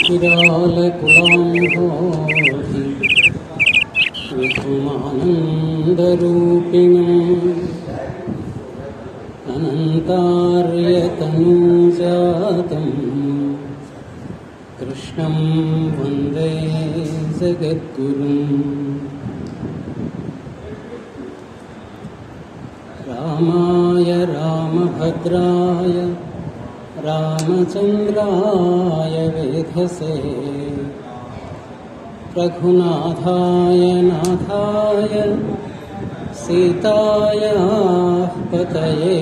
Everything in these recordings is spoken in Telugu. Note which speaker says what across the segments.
Speaker 1: विरालकुलाम्भोधि विभुमानन्दरूपिणम् अनन्तार्यतनूजातं कृष्णं वन्दे जगद्गुरुम्। रामाय रामभद्राय रामचन्द्राय वेधसे रघुनाथाय नाथाय सीतायाः पतये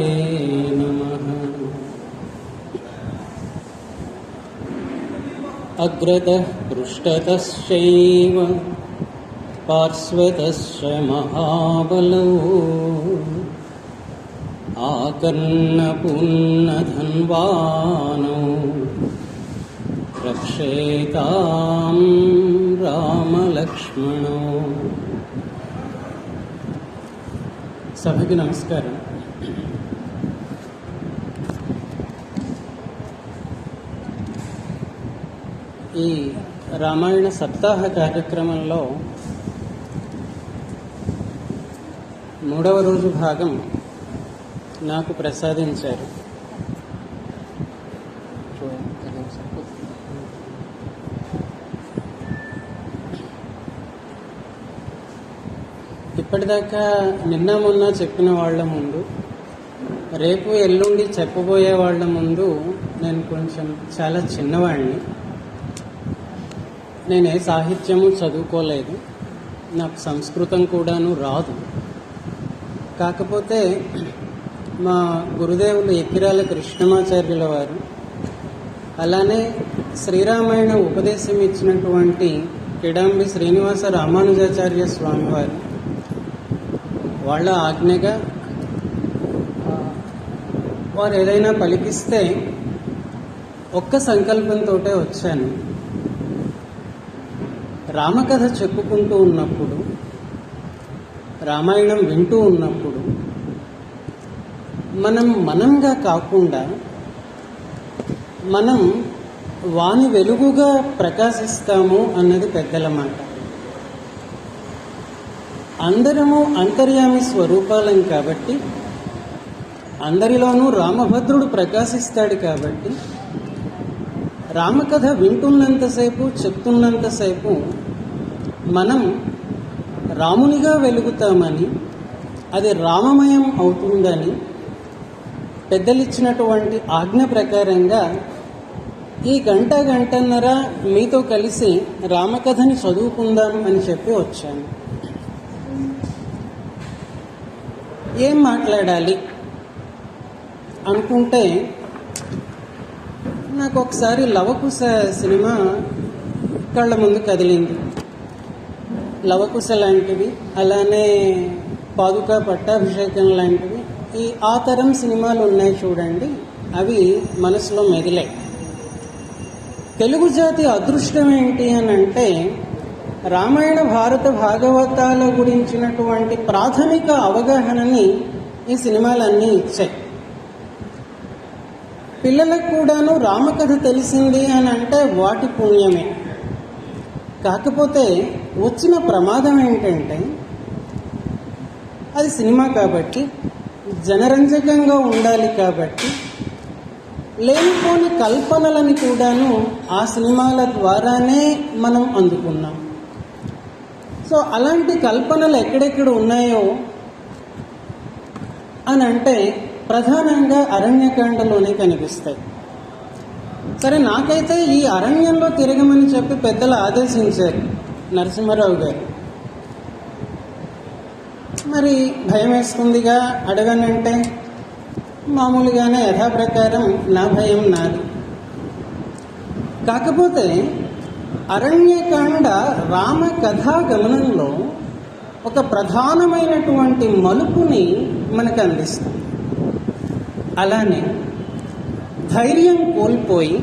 Speaker 1: नमः। अग्रतः पृष्ठतश्चैव पार्श्वतश्च महाबलौ आकर्णपुन्नधन्वानौ रक्षेतां रामलक्ष्मणौ। సభకి నమస్కారం. ఈ రామాయణ సప్తాహ కార్యక్రమంలో 3వ రోజు భాగం నాకు ప్రసాదించారు. ఇప్పటిదాకా నిన్న మొన్న చెప్పిన వాళ్ళ ముందు, రేపు ఎల్లుండి చెప్పబోయే వాళ్ళ ముందు నేను కొంచెం చాలా చిన్నవాడిని. నేనే సాహిత్యము చదువుకోలేదు, నాకు సంస్కృతం కూడాను రాదు. కాకపోతే మా గురుదేవులు ఎక్కిరాల కృష్ణమాచార్యుల వారు, అలానే శ్రీరామాయణ ఉపదేశం ఇచ్చినటువంటి కిడాంబి శ్రీనివాస రామానుజాచార్య స్వామివారు వాళ్ళ ఆజ్ఞగా వారు ఏదైనా పలికిస్తే ఒక్క సంకల్పంతో వచ్చాను. రామకథ చెప్పుకుంటూ ఉన్నప్పుడు, రామాయణం వింటూ ఉన్నప్పుడు మనంగా కాకుండా మనం వాని వెలుగుగా ప్రకాశిస్తాము అన్నది పెద్దల మాట. అందరము అంతర్యామి స్వరూపాలం కాబట్టి, అందరిలోనూ రామభద్రుడు ప్రకాశిస్తాడు కాబట్టి, రామకథ వింటున్నంతసేపు, చెప్తున్నంతసేపు మనం రామునిగా వెలుగుతామని, అది రామమయం అవుతుందని పెద్దలిచ్చినటువంటి ఆజ్ఞ ప్రకారంగా ఈ గంటన్నర మీతో కలిసి రామకథని చదువుకుందాం అని చెప్పి వచ్చాను. ఏం మాట్లాడాలి అనుకుంటే నాకు ఒకసారి లవకుశ సినిమా కళ్ళ ముందు కదిలింది. లవకుశ లాంటివి, అలానే పాదుకా పట్టాభిషేకం లాంటివి, ఆ తరం సినిమాలు ఉన్నాయి చూడండి, అవి మనసులో మెదిలాయి. తెలుగు జాతి అదృష్టం ఏంటి అని అంటే, రామాయణ భారత భాగవతాల గురించినటువంటి ప్రాథమిక అవగాహనని ఈ సినిమాలన్నీ ఇచ్చాయి. పిల్లలకు కూడాను రామకథ తెలిసింది అని అంటే వాటి పుణ్యమే. కాకపోతే వచ్చిన ప్రమాదం ఏంటంటే, అది సినిమా కాబట్టి, జనరంజకంగా ఉండాలి కాబట్టి, లేనిపోని కల్పనలని కూడాను ఆ సినిమాల ద్వారానే మనం అందుకున్నాం. సో అలాంటి కల్పనలు ఎక్కడెక్కడ ఉన్నాయో అని అంటే ప్రధానంగా అరణ్యకాండలోనే కనిపిస్తాయి. సరే, నాకైతే ఈ అరణ్యంలో తిరగమని చెప్పి పెద్దలు ఆదేశించారు, నరసింహారావు గారు. మరి భయం వేస్తుందిగా అడగనంటే, మామూలుగానే యథాప్రకారం నా భయం నాది. కాకపోతే అరణ్యకాండ రామ కథా గమనంలో ఒక ప్రధానమైనటువంటి మలుపుని మనకు అందిస్తుంది. అలానే ధైర్యం కోల్పోయి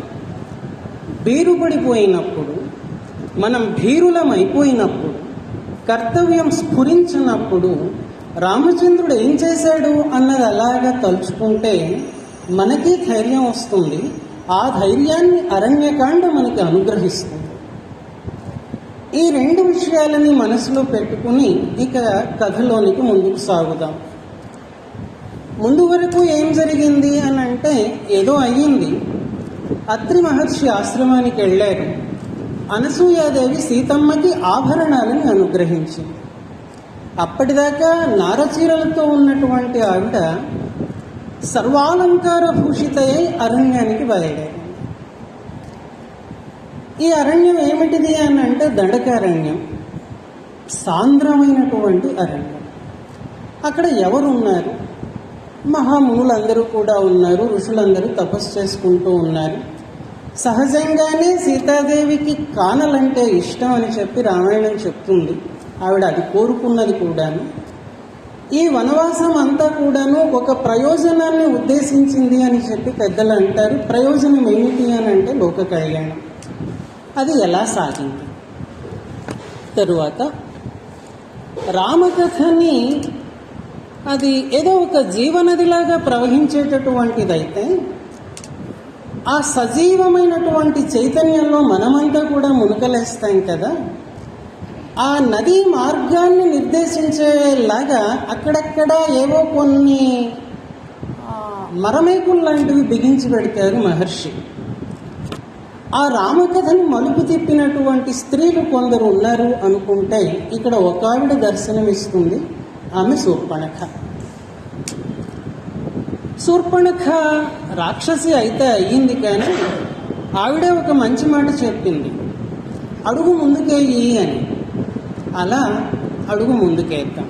Speaker 1: బీరుపడిపోయినప్పుడు, మనం భీరులం అయిపోయినప్పుడు, కర్తవ్యం స్ఫురించినప్పుడు రామచంద్రుడు ఏం చేశాడు అన్నది అలాగా తలుచుకుంటే మనకి ధైర్యం వస్తుంది. ఆ ధైర్యాన్ని అరణ్యకాండ మనకి అనుగ్రహిస్తుంది. ఈ రెండు విషయాలని మనసులో పెట్టుకుని ఇక కథలోనికి ముందుకు సాగుదాం. ముందు వరకు ఏం జరిగింది అని అంటే, ఏదో అయ్యింది. అత్రి మహర్షి ఆశ్రమానికి వెళ్ళారు. అనసూయాదేవి సీతమ్మకి ఆభరణాలను అనుగ్రహించింది. అప్పటిదాకా నారచీరలతో ఉన్నటువంటి ఆవిడ సర్వాలంకార భూషితయై అరణ్యానికి బయలుదేరింది. ఈ అరణ్యం ఏమిటిది అని అంటే దండకారణ్యం, సాంద్రమైనటువంటి అరణ్యం. అక్కడ ఎవరున్నారు? మహామునులందరూ కూడా ఉన్నారు, ఋషులందరూ తపస్సు చేసుకుంటూ ఉన్నారు. సహజంగానే సీతాదేవికి కానలంటే ఇష్టం అని చెప్పి రామాయణం చెప్తుంది. ఆవిడ అది కోరుకున్నది కూడాను. ఈ వనవాసం అంతా కూడాను ఒక ప్రయోజనాన్ని ఉద్దేశించింది అని చెప్పి పెద్దలు అంటారు. ప్రయోజనం ఏమిటి అని అంటే లోక కళ్యాణం. అది ఎలా సాగింది? తరువాత రామకథని అది ఏదో ఒక జీవనదిలాగా ప్రవహించేటటువంటిదైతే, ఆ సజీవమైనటువంటి చైతన్యంలో మనమంతా కూడా మునకలేస్తాం కదా. ఆ నదీ మార్గాన్ని నిర్దేశించేలాగా అక్కడక్కడ ఏవో కొన్ని మరమేకులు లాంటివి బిగించి పెడతారు మహర్షి. ఆ రామకథని మలుపు తిప్పినటువంటి స్త్రీలు కొందరు ఉన్నారు అనుకుంటే, ఇక్కడ ఒక ఆవిడ దర్శనమిస్తుంది. ఆమె శూర్పణఖ. శూర్పణఖ రాక్షసి అయితే అయ్యింది, కానీ ఆవిడే ఒక మంచి మాట చెప్పింది, అడుగు ముందుకేయి అని. అలా అడుగు ముందుకేద్దాం.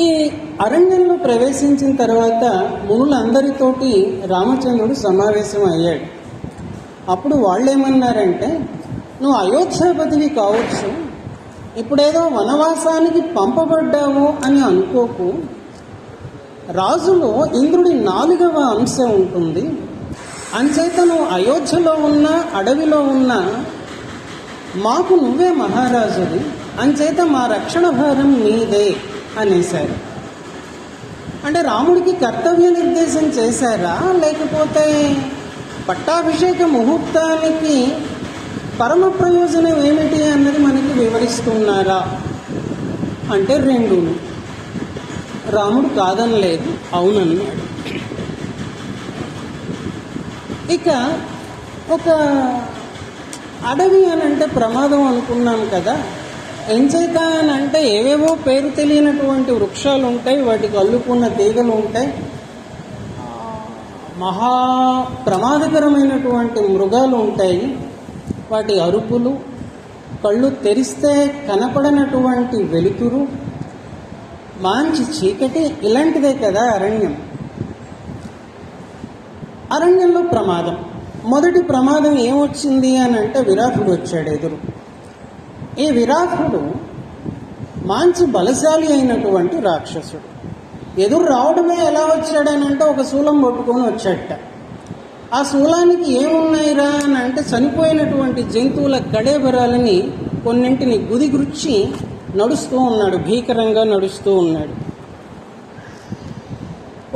Speaker 1: ఈ అరణ్యంలో ప్రవేశించిన తర్వాత మునులందరితోటి రామచంద్రుడు సమావేశం అయ్యాడు. అప్పుడు వాళ్ళేమన్నారంటే, నువ్వు అయోధ్యాపతివి కావచ్చు, ఇప్పుడేదో వనవాసానికి పంపబడ్డావు అని అనుకోకు. రాజులో ఇంద్రుడి 4వ అంశం ఉంటుంది. అంచేత నువ్వు అయోధ్యలో ఉన్న అడవిలో ఉన్న మాకు నువ్వే మహారాజువి, అంచేత మా రక్షణ భారం నీదే అనేశారు. అంటే రాముడికి కర్తవ్య నిర్దేశం చేశారా, లేకపోతే పట్టాభిషేక ముహూర్తానికి పరమ ప్రయోజనం ఏమిటి అన్నది మనకి వివరిస్తున్నారా అంటే రెండును. రాముడు కాదనలేదు, అవునన్నాడు. ఇక ఒక అడవి అని అంటే ప్రమాదం అనుకున్నాం కదా. ఎంచేత అని అంటే ఏవేవో పేరు తెలియనటువంటి వృక్షాలు ఉంటాయి, వాటికి అల్లుకున్న తీగలు ఉంటాయి, మహా ప్రమాదకరమైనటువంటి మృగాలు ఉంటాయి, వాటి అరుపులు, కళ్ళు తెరిస్తే కనపడనటువంటి వెలుతురు, మంచి చీకటి, ఇలాంటిదే కదా అరణ్యం. అరణ్యంలో ప్రమాదం. మొదటి ప్రమాదం ఏమొచ్చింది అని అంటే విరాటుడు వచ్చాడు ఎదురు. ఈ విరాటుడు మంచి బలశాలి అయినటువంటి రాక్షసుడు. ఎదురు రావడమే ఎలా వచ్చాడనంటే ఒక శూలం పట్టుకొని వచ్చాడట. ఆ శూలానికి ఏమున్నాయిరా అని అంటే చనిపోయినటువంటి జంతువుల కడేబరాలని కొన్నింటిని గుదిగుచ్చి నడుస్తూ ఉన్నాడు, భీకరంగా నడుస్తూ ఉన్నాడు.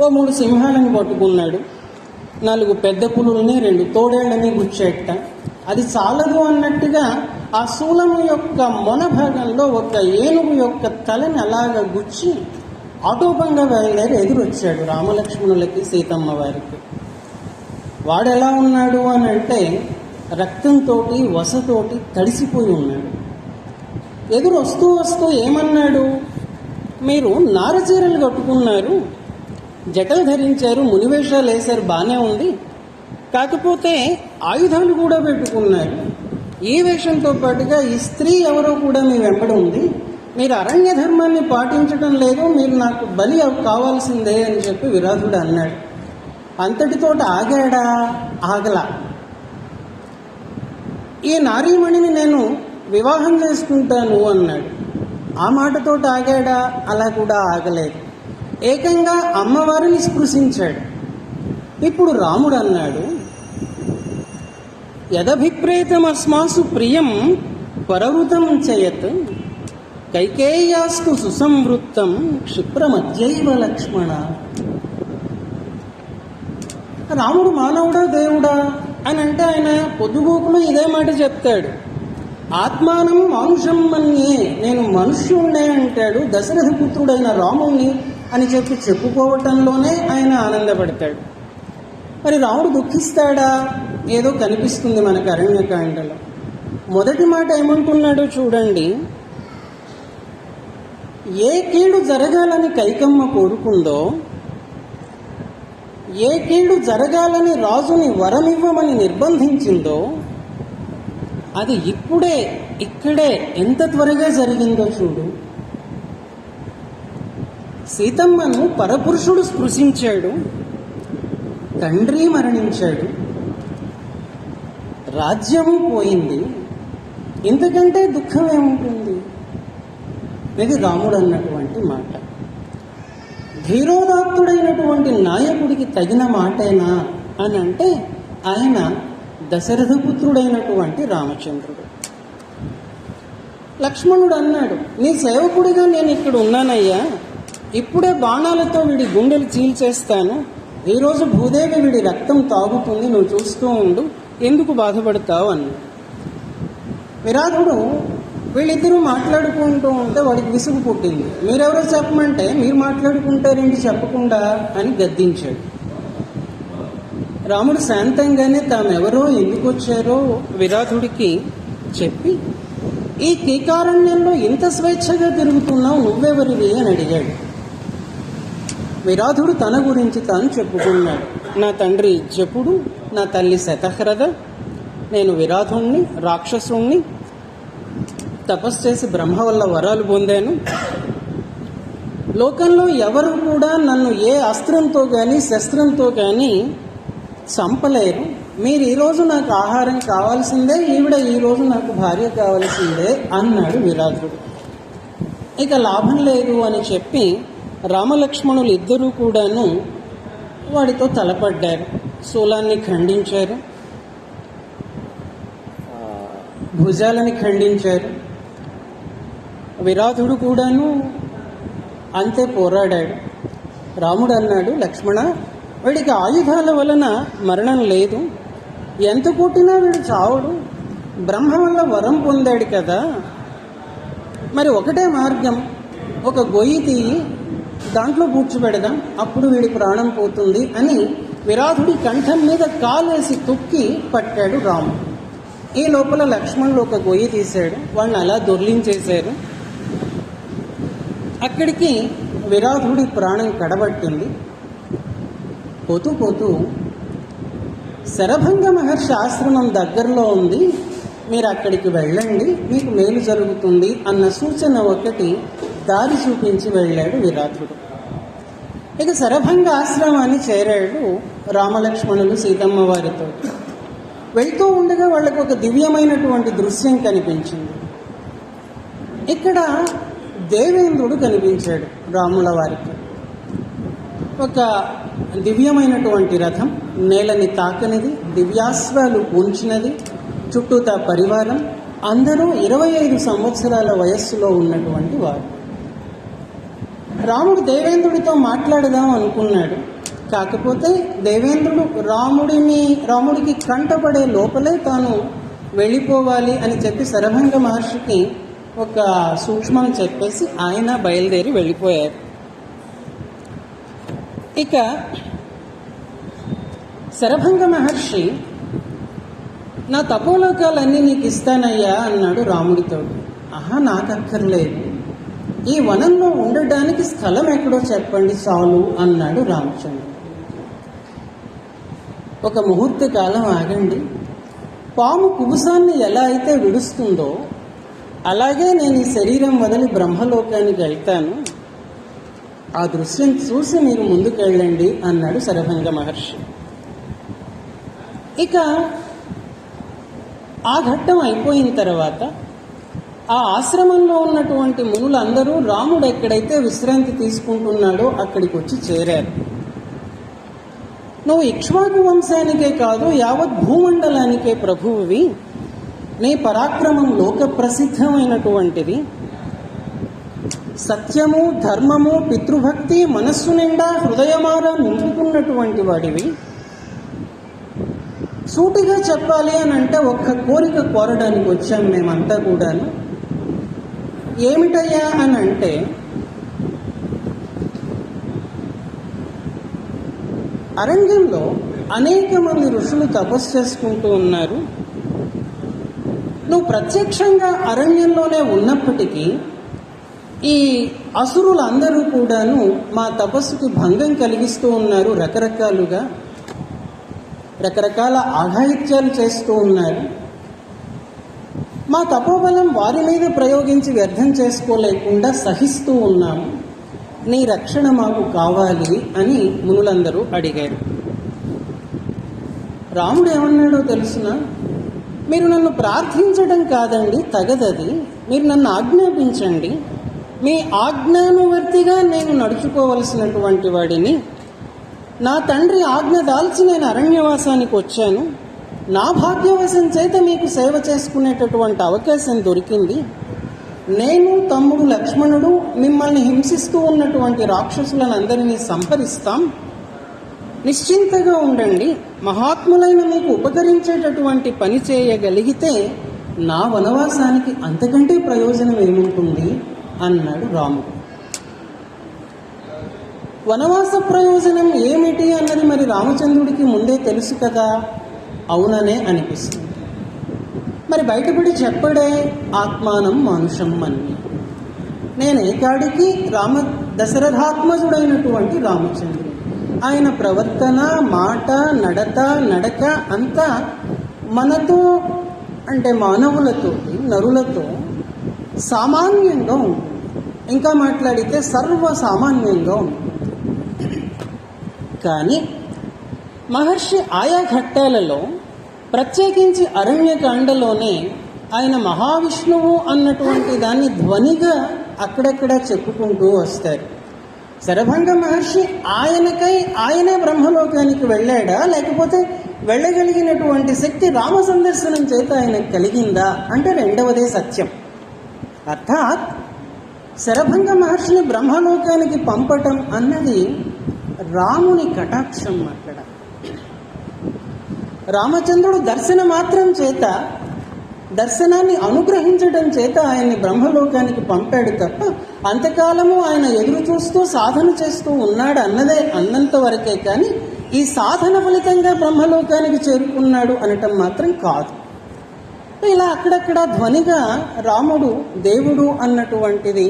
Speaker 1: ఓ 3 సింహాలను పట్టుకున్నాడు, 4 పెద్ద పులుల్ని, 2 తోడేళ్లని గుచ్చేట. అది చాలదు అన్నట్టుగా ఆ శూలము యొక్క మొన భాగంలో ఒక ఏనుగు యొక్క తలని అలాగ గుచ్చి ఆటోపంగా బయలుదేరి ఎదురొచ్చాడు రామలక్ష్మణులకి, సీతమ్మ వారికి. వాడెలా ఉన్నాడు అని అంటే రక్తంతో వసతోటి తడిసిపోయి ఉన్నాడు. ఎదురు వస్తూ వస్తూ ఏమన్నాడు, మీరు నారచీరలు కట్టుకున్నారు, జటలు ధరించారు, మునివేషాలు వేశారు, బాగానే ఉంది, కాకపోతే ఆయుధాలు కూడా పెట్టుకున్నారు. ఈ వేషంతో పాటుగా ఈ స్త్రీ ఎవరో కూడా మీ వెంబడి ఉంది, మీరు అరణ్య ధర్మాన్ని పాటించడం లేదు, మీరు నాకు బలి కావాల్సిందే అని చెప్పి విరాటుడు అన్నాడు. అంతటితోటి ఆగాడా? ఆగలా. ఈ నారీమణిని నేను వివాహం చేసుకుంటాను అన్నాడు. ఆ మాటతోటి ఆగాడా? అలా కూడా ఆగలేదు. ఏకంగా అమ్మవారిని స్పృశించాడు. ఇప్పుడు రాముడు అన్నాడు, యదభిప్రేతమస్మాసు ప్రియం పరవృతం చేయత్ కైకేయాస్తు సుసంవృత్తం క్షిప్రమధ్యైవ లక్ష్మణ. రాముడు మానవుడా దేవుడా అని అంటే ఆయన పొద్దుగూకులు ఇదే మాట చెప్తాడు. ఆత్మానం మానుషం మన్యే, నేను మనుష్యుణ్ణే అంటాడు. దశరథ పుత్రుడైన రాముణ్ణి అని చెప్పుకోవటంలోనే ఆయన ఆనందపడతాడు. మరి రాముడు దుఃఖిస్తాడా? ఏదో కనిపిస్తుంది మనకు అరణ్యకాండలో. మొదటి మాట ఏమంటున్నాడో చూడండి. ఏ కీడు జరగాలని కైకమ్మ కోరుకుందో, ఏ కీడు జరగాలని రాజుని వరమివ్వమని నిర్బంధించిందో, అది ఇక్కడే ఎంత త్వరగా జరిగిందో చూడు. సీతమ్మను పరపురుషుడు స్పృశించాడు, తండ్రి మరణించాడు, రాజ్యము పోయింది. ఇంతకంటే దుఃఖం ఏముంటుంది? ఇది రాముడు అన్నటువంటి మాట. ధీరోదాత్తుడైనటువంటి నాయకుడికి తగిన మాటేనా అని అంటే ఆయన దశరథపుత్రుడైనటువంటి రామచంద్రుడు. లక్ష్మణుడు అన్నాడు, నీ సేవకుడిగా నేను ఇక్కడ ఉన్నానయ్యా, ఇప్పుడే బాణాలతో వీడి గుండెలు చీల్చేస్తాను. ఈరోజు భూదేవి వీడి రక్తం తాగుతుంది, నువ్వు చూస్తూ ఉండు, ఎందుకు బాధపడతావు అన్నాడు. విరాధుడు వీళ్ళిద్దరూ మాట్లాడుకుంటూ ఉంటే వాడికి విసుగు పుట్టింది. మీరెవరో చెప్పమంటే మీరు మాట్లాడుకుంటారేంటి చెప్పకుండా అని గద్దించాడు. రాముడు శాంతంగానే తామెవరో ఎందుకు వచ్చారో విరాధుడికి చెప్పి, ఈ కీకారణ్యంలో ఇంత స్వేచ్ఛగా తిరుగుతున్నావు, నువ్వెవరివి అని అడిగాడు. విరాధుడు తన గురించి తాను చెప్పుకున్నాడు. నా తండ్రి జపుడు, నా తల్లి శతహ్రద, నేను విరాధుణ్ణి, రాక్షసుణ్ణి, తపస్సు చేసి బ్రహ్మ వల్ల వరాలు పొందాను. లోకంలో ఎవరు కూడా నన్ను ఏ అస్త్రంతో కానీ శస్త్రంతో కానీ చంపలేరు. మీరు ఈరోజు నాకు ఆహారం కావాల్సిందే, ఈవిడ ఈరోజు నాకు భార్య కావాల్సిందే అన్నాడు విరాధుడు. ఇక లాభం లేదు అని చెప్పి రామలక్ష్మణులు ఇద్దరూ కూడాను వాడితో తలపడ్డారు, శూలాన్ని ఖండించారు, భుజాలని ఖండించారు. విరాధుడు కూడాను అంతే పోరాడాడు. రాముడు అన్నాడు, లక్ష్మణ, వీడికి ఆయుధాల వలన మరణం లేదు, ఎంత కొట్టినా వీడు చావడు, బ్రహ్మ వల్ల వరం పొందాడు కదా, మరి ఒకటే మార్గం, ఒక గొయ్యి తీయి దాంట్లో కూర్చోబెడదాం, అప్పుడు వీడి ప్రాణం పోతుంది అని విరాధుడి కంఠం మీద కాలేసి తొక్కి పట్టాడు రాముడు. ఈ లోపల లక్ష్మణుడు ఒక గొయ్యి తీశాడు, వాడిని అలా దొర్లించేశారు. అక్కడికి విరాధుడి ప్రాణం కడబట్టింది. పోతూ పోతూ శరభంగ మహర్షి ఆశ్రమం దగ్గరలో ఉంది, మీరు అక్కడికి వెళ్ళండి, మీకు మేలు జరుగుతుంది అన్న సూచన ఒకటి దారి చూపించి వెళ్ళాడు విరాధుడు. ఇక శరభంగ ఆశ్రమాన్ని చేరాడు రామలక్ష్మణులు సీతమ్మ వారితో. వెళ్తూ ఉండగా వాళ్ళకు ఒక దివ్యమైనటువంటి దృశ్యం కనిపించింది. ఇక్కడ దేవేంద్రుడు కనిపించాడు రాముల వారికి. ఒక దివ్యమైనటువంటి రథం, నేలని తాకనిది, దివ్యాశ్వాలు పూంచినది, చుట్టూతా పరివారం, అందరూ 25 సంవత్సరాల వయస్సులో ఉన్నటువంటి వారు. రాముడు దేవేంద్రుడితో మాట్లాడదాం అనుకున్నాడు. కాకపోతే దేవేంద్రుడు రాముడికి కంటపడే లోపలే తాను వెళ్ళిపోవాలి అని చెప్పి శరభంగ మహర్షికి ఒక సూక్ష్మం చెప్పేసి ఆయన బయలుదేరి వెళ్ళిపోయారు. ఇక శరభంగ మహర్షి, నా తపోలోకాలన్నీ నీకు ఇస్తానయ్యా అన్నాడు రాముడితో. ఆహా, నాకు ఈ వనంలో ఉండడానికి స్థలం ఎక్కడో చెప్పండి చాలు అన్నాడు రామచంద్రుడు. ఒక ముహూర్త కాలం ఆగండి, పాము కుబుసాన్ని ఎలా అయితే విడుస్తుందో అలాగే నేను ఈ శరీరం వదిలి బ్రహ్మలోకానికి వెళ్తాను, ఆ దృశ్యం చూసి మీరు ముందుకు వెళ్ళండి అన్నాడు శరభంగ మహర్షి. ఇక ఆ ఘట్టం అయిపోయిన తర్వాత ఆ ఆశ్రమంలో ఉన్నటువంటి మునులందరూ రాముడు ఎక్కడైతే విశ్రాంతి తీసుకుంటున్నాడో అక్కడికి వచ్చి చేరారు. నువ్వు ఇక్ష్వాకు వంశానికే కాదు, యావత్ భూమండలానికే ప్రభువువి, నీ పరాక్రమం లోక ప్రసిద్ధమైనటువంటిది, సత్యము ధర్మము పితృభక్తి మనస్సు నిండా హృదయమారా నింపుకున్నటువంటి వాడివి, సూటిగా చెప్పాలి అని అంటే ఒక్క కోరిక కోరడానికి వచ్చాం మేమంతా కూడాను. ఏమిటయ్యా అని అంటే, అరణ్యంలో అనేక మంది ఋషులు తపస్సు చేసుకుంటూ ఉన్నారు. నువ్వు ప్రత్యక్షంగా అరణ్యంలోనే ఉన్నప్పటికీ ఈ అసురులందరూ కూడాను మా తపస్సుకి భంగం కలిగిస్తూ ఉన్నారు. రకరకాల ఆఘాయిత్యాలు చేస్తూ ఉన్నారు. మా తపోబలం వారి మీద ప్రయోగించి వ్యర్థం చేసుకోలేకుండా సహిస్తూ ఉన్నాము. నీ రక్షణ మాకు కావాలి అని మునులందరూ అడిగారు. రాముడు ఏమన్నాడో తెలుసున, మీరు నన్ను ప్రార్థించడం కాదండి, తగదది. మీరు నన్ను ఆజ్ఞాపించండి. మీ ఆజ్ఞానువర్తిగా నేను నడుచుకోవలసినటువంటి వాడిని. నా తండ్రి ఆజ్ఞ దాల్చి నేను అరణ్యవాసానికి వచ్చాను. నా భాగ్యవశం చేత మీకు సేవ చేసుకునేటటువంటి అవకాశం దొరికింది. నేను, తమ్ముడు లక్ష్మణుడు మిమ్మల్ని హింసిస్తూ ఉన్నటువంటి రాక్షసులను అందరినీ సంహరిస్తాం. నిశ్చింతగా ఉండండి. మహాత్ములైన మీకు ఉపకరించేటటువంటి పని చేయగలిగితే నా వనవాసానికి అంతకంటే ప్రయోజనం ఏముంటుంది అన్నాడు రాముడు. వనవాస ప్రయోజనం ఏమిటి అన్నది మరి రామచంద్రుడికి ముందే తెలుసు కదా. అవుననే అనిపిస్తుంది. మరి బయటపడి చెప్పడే, ఆత్మానం మానుషం అన్ని. నేను ఏకాడికి దశరథాత్మజుడైనటువంటి రామచంద్రుడు. ఆయన ప్రవర్తన, మాట, నడక అంతా మనతో అంటే మానవులతోటి, నరులతో సామాన్యంగా ఉంటుంది. ఇంకా మాట్లాడితే సర్వసామాన్యంగా ఉంటుంది. కానీ మహర్షి ఆయా ఘట్టాలలో, ప్రత్యేకించి అరణ్యకాండలోనే ఆయన మహావిష్ణువు అన్నటువంటి దాన్ని ధ్వనిగా అక్కడక్కడ చెప్పుకుంటూ వస్తారు. శరభంగ మహర్షి ఆయనే బ్రహ్మలోకానికి వెళ్ళాడా, లేకపోతే వెళ్ళగలిగినటువంటి శక్తి రామ సందర్శనం చేత ఆయనకు కలిగిందా అంటే రెండవదే సత్యం. అర్థాత్ శరభంగ మహర్షిని బ్రహ్మలోకానికి పంపటం అన్నది రాముని కటాక్షం. అక్కడ రామచంద్రుడు దర్శనాన్ని అనుగ్రహించడం చేత ఆయన్ని బ్రహ్మలోకానికి పంపాడు తప్ప అంతకాలము ఆయన ఎదురు చూస్తూ సాధన చేస్తూ ఉన్నాడు అన్నంత వరకే. కానీ ఈ సాధన ఫలితంగా బ్రహ్మలోకానికి చేరుకున్నాడు అనటం మాత్రం కాదు. ఇలా అక్కడక్కడ ధ్వనిగా రాముడు దేవుడు అన్నటువంటిది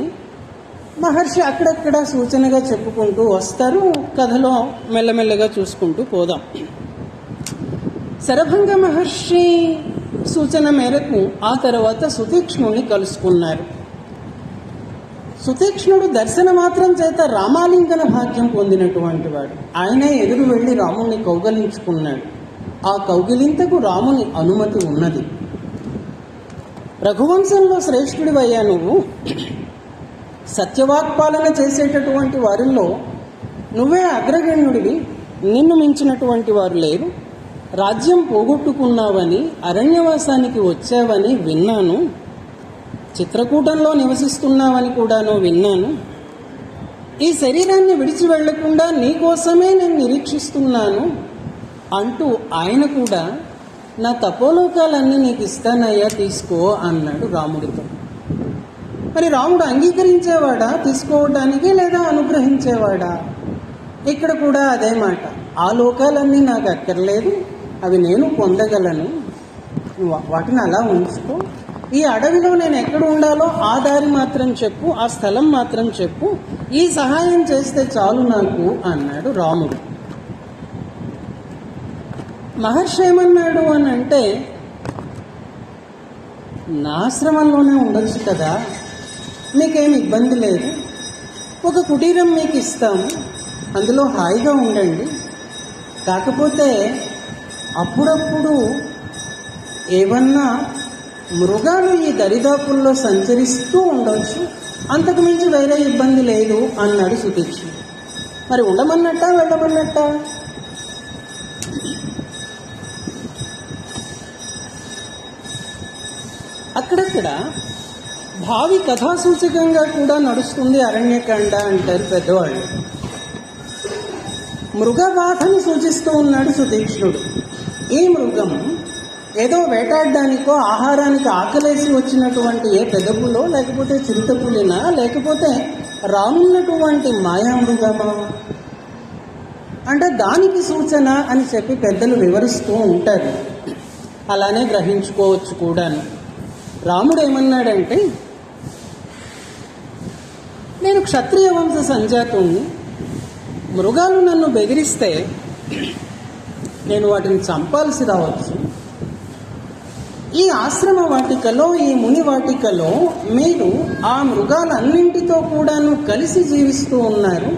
Speaker 1: మహర్షి అక్కడక్కడ సూచనగా చెప్పుకుంటూ వస్తారు. కథలో మెల్లమెల్లగా చూసుకుంటూ పోదాం. శరభంగ మహర్షి సూచన మేరకు ఆ తర్వాత సుతీక్ష్ణుడిని కలుసుకున్నారు. సుతీక్ష్ణుడు దర్శన మాత్రం చేత రామాలింగన భాగ్యం పొందినటువంటి వాడు. ఆయనే ఎదురు వెళ్ళి రాముణ్ణి కౌగలించుకున్నాడు. ఆ కౌగిలింతకు రాముని అనుమతి ఉన్నది. రఘువంశంలో శ్రేష్ఠుడివయ్యా నువ్వు. సత్యవాక్పాలన చేసేటటువంటి వారిలో నువ్వే అగ్రగణ్యుడివి. నిన్ను మించినటువంటి వారు లేరు. రాజ్యం పోగొట్టుకున్నావని, అరణ్యవాసానికి వచ్చావని విన్నాను. చిత్రకూటంలో నివసిస్తున్నావని కూడాను విన్నాను. ఈ శరీరాన్ని విడిచి వెళ్లకుండా నీకోసమే నేను నిరీక్షిస్తున్నాను అంటూ ఆయన కూడా నా తపోలోకాలన్నీ నీకు ఇస్తానయ్యా, తీసుకో అన్నాడు రాముడితో. మరి రాముడు అంగీకరించేవాడా తీసుకోవటానికి, లేదా అనుగ్రహించేవాడా? ఇక్కడ కూడా అదే మాట. ఆ లోకాలన్నీ నాకు అక్కర్లేదు, అవి నేను పొందగలను, వాటిని అలా ఉంచుకో. ఈ అడవిలో నేను ఎక్కడ ఉండాలో ఆ దారి మాత్రం చెప్పు, ఆ స్థలం మాత్రం చెప్పు, ఈ సహాయం చేస్తే చాలు నాకు అన్నాడు రాముడు. మహర్షి ఏమన్నాడు అని అంటే, నా ఆశ్రమంలోనే ఉండొచ్చు కదా, మీకేమి ఇబ్బంది లేదు. ఒక కుటీరం మీకు ఇస్తాము, అందులో హాయిగా ఉండండి. కాకపోతే అప్పుడప్పుడు ఏమన్నా మృగాలు ఈ దరిదాపుల్లో సంచరిస్తూ ఉండవచ్చు, అంతకు మించి వేరే ఇబ్బంది లేదు అన్నాడు సుతీక్ష్ణుడు. మరి ఉండమన్నట్ట వెళ్ళమన్నట్ట? అక్కడక్కడ భావి కథాసూచకంగా కూడా నడుస్తుంది అరణ్యకాండ అంటారు పెద్దవాళ్ళు. మృగబాధను సూచిస్తూ ఉన్నాడు సుతీక్ష్ణుడు. ఈ మృగం ఏదో వేటాడడానికో ఆహారానికి ఆకలేసి వచ్చినటువంటి ఏ పెదపులో, లేకపోతే చిరుతపులినా, లేకపోతే రానున్నటువంటి మాయామృగమా అంటే దానికి సూచన అని చెప్పి పెద్దలు వివరిస్తూ ఉంటారు. అలానే గ్రహించుకోవచ్చు కూడాను. రాముడు ఏమన్నాడంటే, నేను క్షత్రియ వంశ సంజాతుణ్ణి, మృగాలు నన్ను బెదిరిస్తే నేను వాటిని చంపాల్సి రావచ్చు. ఈ ఆశ్రమ వాటికలో, ఈ ముని వాటికలో మీరు ఆ మృగాలన్నింటితో కూడాను కలిసి జీవిస్తూ ఉన్నారు.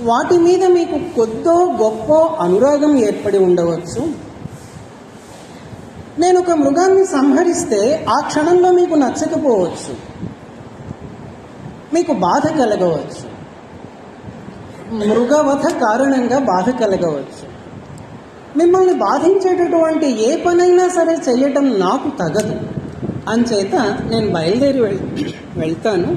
Speaker 1: వాటి మీద మీకు కొద్దో గొప్ప అనురాగం ఏర్పడి ఉండవచ్చు. నేను ఒక మృగాన్ని సంహరిస్తే ఆ క్షణంలో మీకు నచ్చకపోవచ్చు, మీకు బాధ కలగవచ్చు, మృగవధ కారణంగా బాధ కలగవచ్చు. మిమ్మల్ని బాధించేటటువంటి ఏ పనైనా సరే చేయటం నాకు తగదు. అంచేత నేను బయలుదేరి వెళ్తాను.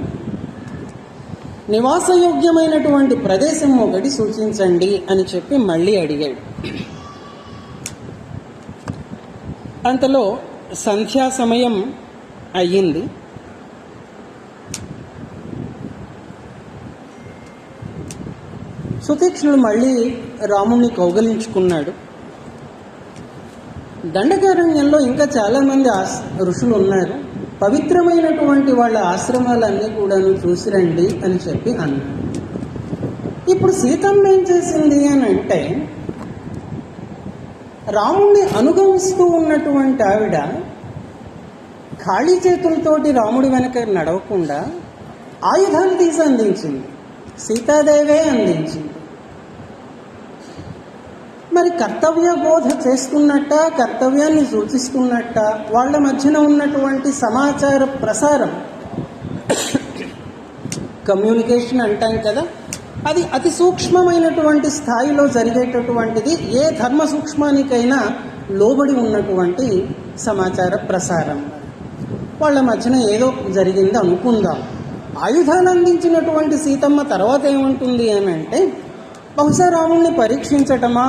Speaker 1: నివాసయోగ్యమైనటువంటి ప్రదేశం ఒకటి సూచించండి అని చెప్పి మళ్ళీ అడిగాడు. అంతలో సంధ్యా సమయం అయ్యింది. సుతీక్ష్ణుడు మళ్ళీ రాముణ్ణి కౌగలించుకున్నాడు. దండకారణ్యంలో ఇంకా చాలామంది ఋషులు ఉన్నారు, పవిత్రమైనటువంటి వాళ్ళ ఆశ్రమాలన్నీ కూడాను చూసిరండి అని చెప్పి అన్నాడు. ఇప్పుడు సీతమ్మ ఏం చేసింది అని అంటే, రాముణ్ణి అనుగమిస్తూ ఉన్నటువంటి ఆవిడ ఖాళీ చేతులతోటి రాముడి వెనక నడవకుండా ఆయుధాన్ని తీసి అందించింది. సీతాదేవే అందించింది. మరి కర్తవ్య బోధ చేస్తున్నట్ట, కర్తవ్యాన్ని సూచిస్తున్నట్ట, వాళ్ళ మధ్యన ఉన్నటువంటి సమాచార ప్రసారం, కమ్యూనికేషన్ అంటాం కదా, అది అతి సూక్ష్మమైనటువంటి స్థాయిలో జరిగేటటువంటిది. ఏ ధర్మ సూక్ష్మానికైనా లోబడి ఉన్నటువంటి సమాచార ప్రసారం. వాళ్ళ మధ్యన ఏదో జరిగింది అనుకుందాం. ఆయుధాలు అందించినటువంటి సీతమ్మ తర్వాత ఏముంటుంది అని అంటే, బహుశా రాముణ్ణి పరీక్షించటమా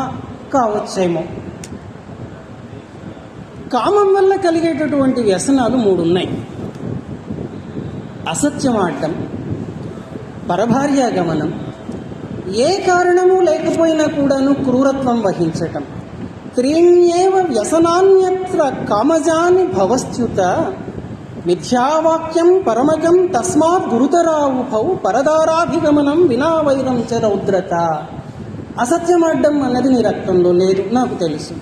Speaker 1: కావచ్చేమో. కామం వల్ల కలిగేటటువంటి వ్యసనాలు 3 ఉన్నాయి. అసత్యం ఆడటం, పరభార్యాగమనం, ఏ కారణము లేకపోయినా కూడాను క్రూరత్వం వహించటం. త్రీణ్యేవ వ్యసనాన్యత్ర కామజాని భవస్త్యుత మిథ్యావాక్యం పరమగం తస్మాత్ గురుతరావుభౌ పరదారాభిగమనం వినా వైరం చ రౌద్రత. అసత్యమాడ్డం అన్నది నీ రక్తంలో లేదు, నాకు తెలుసు.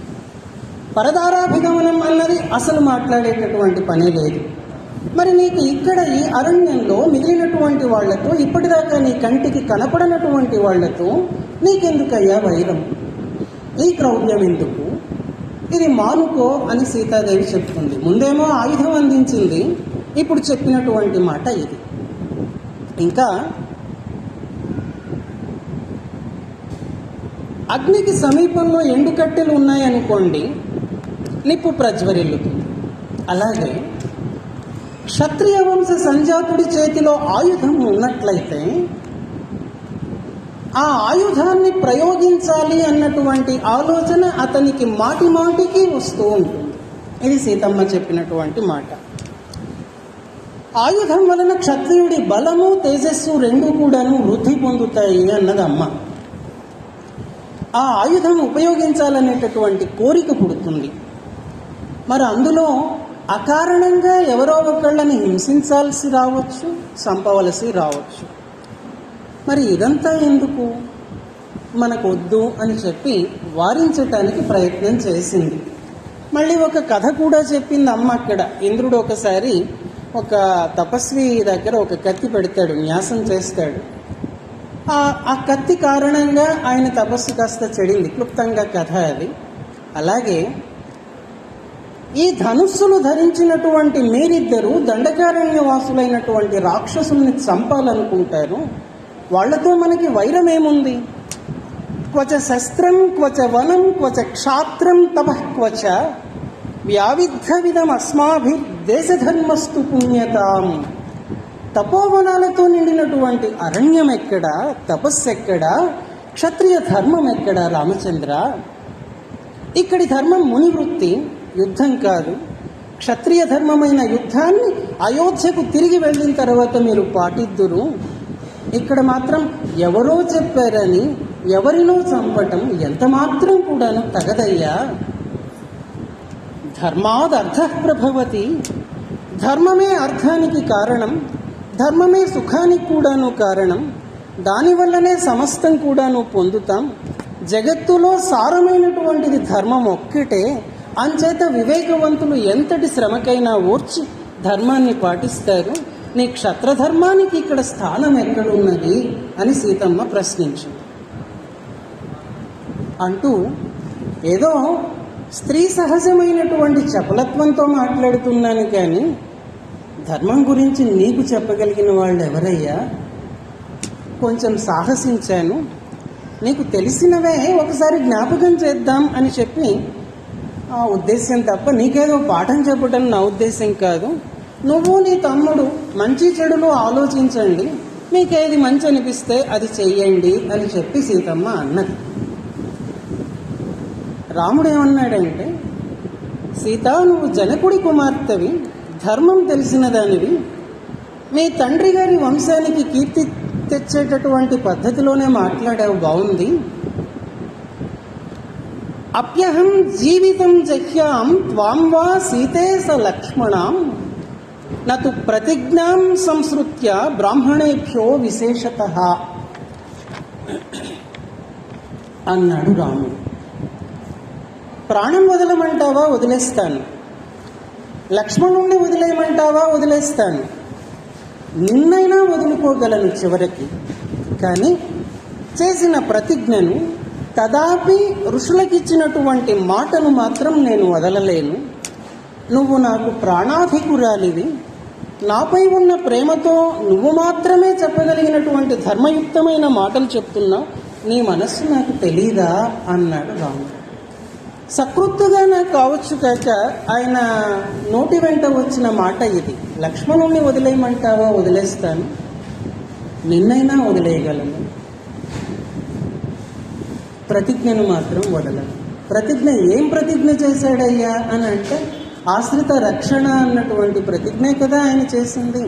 Speaker 1: పరదారాభిగమనం అన్నది అసలు మాట్లాడేటటువంటి పనే లేదు. మరి నీకు ఇక్కడ ఈ అరణ్యంలో మిగిలినటువంటి వాళ్లతో, ఇప్పటిదాకా నీ కంటికి కనపడనటువంటి వాళ్లతో నీకెందుకయ్యా వైరం? ఈ క్రౌర్యం ఎందుకు? ఇది మానుకో అని సీతాదేవి చెప్తుంది. ముందేమో ఆయుధం అందించింది, ఇప్పుడు చెప్పినటువంటి మాట ఇది. ఇంకా అగ్నికి సమీపంలో ఎండుకట్టెలు ఉన్నాయనుకోండి, నిప్పు ప్రజ్వరిల్లుతుంది. అలాగే క్షత్రియ వంశ సంజాతుడి చేతిలో ఆయుధం ఉన్నట్లయితే ఆ ఆయుధాన్ని ప్రయోగించాలి అన్నటువంటి ఆలోచన అతనికి మాటి మాటికి వస్తూ ఉంటుంది. ఇది సీతమ్మ చెప్పినటువంటి మాట. ఆయుధం వలన క్షత్రియుడి బలము, తేజస్సు రెండూ కూడాను వృద్ధి పొందుతాయి అన్నది అమ్మ. ఆ ఆయుధం ఉపయోగించాలనేటటువంటి కోరిక పుడుతుంది. మరి అందులో అకారణంగా ఎవరో ఒకళ్ళని హింసించాల్సి రావచ్చు, చంపవలసి రావచ్చు. మరి ఇదంతా ఎందుకు? మనకొద్దు అని చెప్పి వారించటానికి ప్రయత్నం చేసింది. మళ్ళీ ఒక కథ కూడా చెప్పింది అమ్మ అక్కడ. ఇంద్రుడు ఒకసారి ఒక తపస్వి దగ్గర ఒక కత్తి పెడతాడు, న్యాసం చేస్తాడు. ఆ కత్తి కారణంగా ఆయన తపస్సు కాస్త చెడింది. క్లుప్తంగా కథ అది. అలాగే ఈ ధనుస్సులు ధరించినటువంటి మీరిద్దరూ దండకారణ్యవాసులైనటువంటి రాక్షసుల్ని చంపాలనుకుంటారు. వాళ్లతో మనకి వైరం ఏముంది? క్వచ శస్త్రం క్వచ వనం క్వచ క్షాత్రం తపః క్వచ వ్యావిద్ధవిధం అస్మాభిర్దేశధర్మస్తు పుణ్యతాం. తపోవనాలతో నిండినటువంటి అరణ్యం ఎక్కడా? తపస్సు ఎక్కడా? క్షత్రియ ధర్మం ఎక్కడా? రామచంద్ర, ఇక్కడి ధర్మం ముని వృత్తి, యుద్ధం కాదు. క్షత్రియ ధర్మమైన యుద్ధాన్ని అయోధ్యకు తిరిగి వెళ్ళిన తర్వాత మీరు పాటిద్దురు. ఇక్కడ మాత్రం ఎవరో చెప్పారని ఎవరినో చంపటం ఎంత మాత్రం కూడాను తగదయ్యా. ధర్మాదర్థ ప్రభవతి, ధర్మమే అర్థానికి కారణం, ధర్మమే సుఖానికి కూడాను కారణం, దానివల్లనే సమస్తం కూడాను పొందుతాం. జగత్తులో సారమైనటువంటిది ధర్మం ఒక్కటే. అంచేత వివేకవంతులు ఎంతటి శ్రమకైనా ఓర్చి ధర్మాన్ని పాటిస్తారు. నీ క్షత్రధర్మానికి ఇక్కడ స్థానం ఎక్కడున్నది అని సీతమ్మ ప్రశ్నించింది. అంటూ ఏదో స్త్రీ సహజమైనటువంటి చపలత్వంతో మాట్లాడుతున్నాను, కానీ ధర్మం గురించి నీకు చెప్పగలిగిన వాళ్ళు ఎవరయ్యా? కొంచెం సాహసించాను, నీకు తెలిసినవే ఒకసారి జ్ఞాపకం చేద్దాం అని చెప్పి ఆ ఉద్దేశం తప్ప నీకేదో పాఠం చెప్పడం నా ఉద్దేశం కాదు. నువ్వు నీ తమ్ముడు మంచి చెడులు ఆలోచించండి, మీకేది మంచి అనిపిస్తే అది చెయ్యండి అని చెప్పి సీతమ్మ అన్నది. రాముడు ఏమన్నాడంటే, సీత, నువ్వు జనకుడి కుమార్తెవి, ధర్మం తెలిసిన దానివి, మీ తండ్రి గారి వంశానికి కీర్తి తెచ్చేటటువంటి పద్ధతిలోనే మాట్లాడావు, బాగుంది. అప్యహం జీవితం జహ్యాం త్వాం వా సీతే స లక్ష్మణాం నతు ప్రతిజ్ఞాం సంసృత్య బ్రాహ్మణేభ్యో విశేషతః అన్నాడు రాముడు. ప్రాణం వదలమంటావా? వదిలేస్తాను. లక్ష్మణుణ్ణి వదిలేయమంటావా? వదిలేస్తాను. నిన్నైనా వదులుకోగలను చివరికి, కానీ చేసిన ప్రతిజ్ఞను, తదాపి ఋషులకిచ్చినటువంటి మాటను మాత్రం నేను వదలలేను. నువ్వు నాకు ప్రాణాధికురాలివి, నాపై ఉన్న ప్రేమతో నువ్వు మాత్రమే చెప్పగలిగినటువంటి ధర్మయుక్తమైన మాటలు చెప్తున్నావు, నీ మనస్సు నాకు తెలీదా అన్నాడు రాముడు. సకృత్తుగా నాకు కావచ్చు కాక ఆయన నోటి వెంట వచ్చిన మాట ఇది. లక్ష్మణుణ్ణి వదిలేయమంటావా? వదిలేస్తాను. నిన్నైనా వదిలేయగలను, ప్రతిజ్ఞను మాత్రం వదలను. ప్రతిజ్ఞ ఏం ప్రతిజ్ఞ చేశాడయ్యా అని అంటే, ఆశ్రిత రక్షణ అన్నటువంటి ప్రతిజ్ఞే కదా ఆయన చేసింది.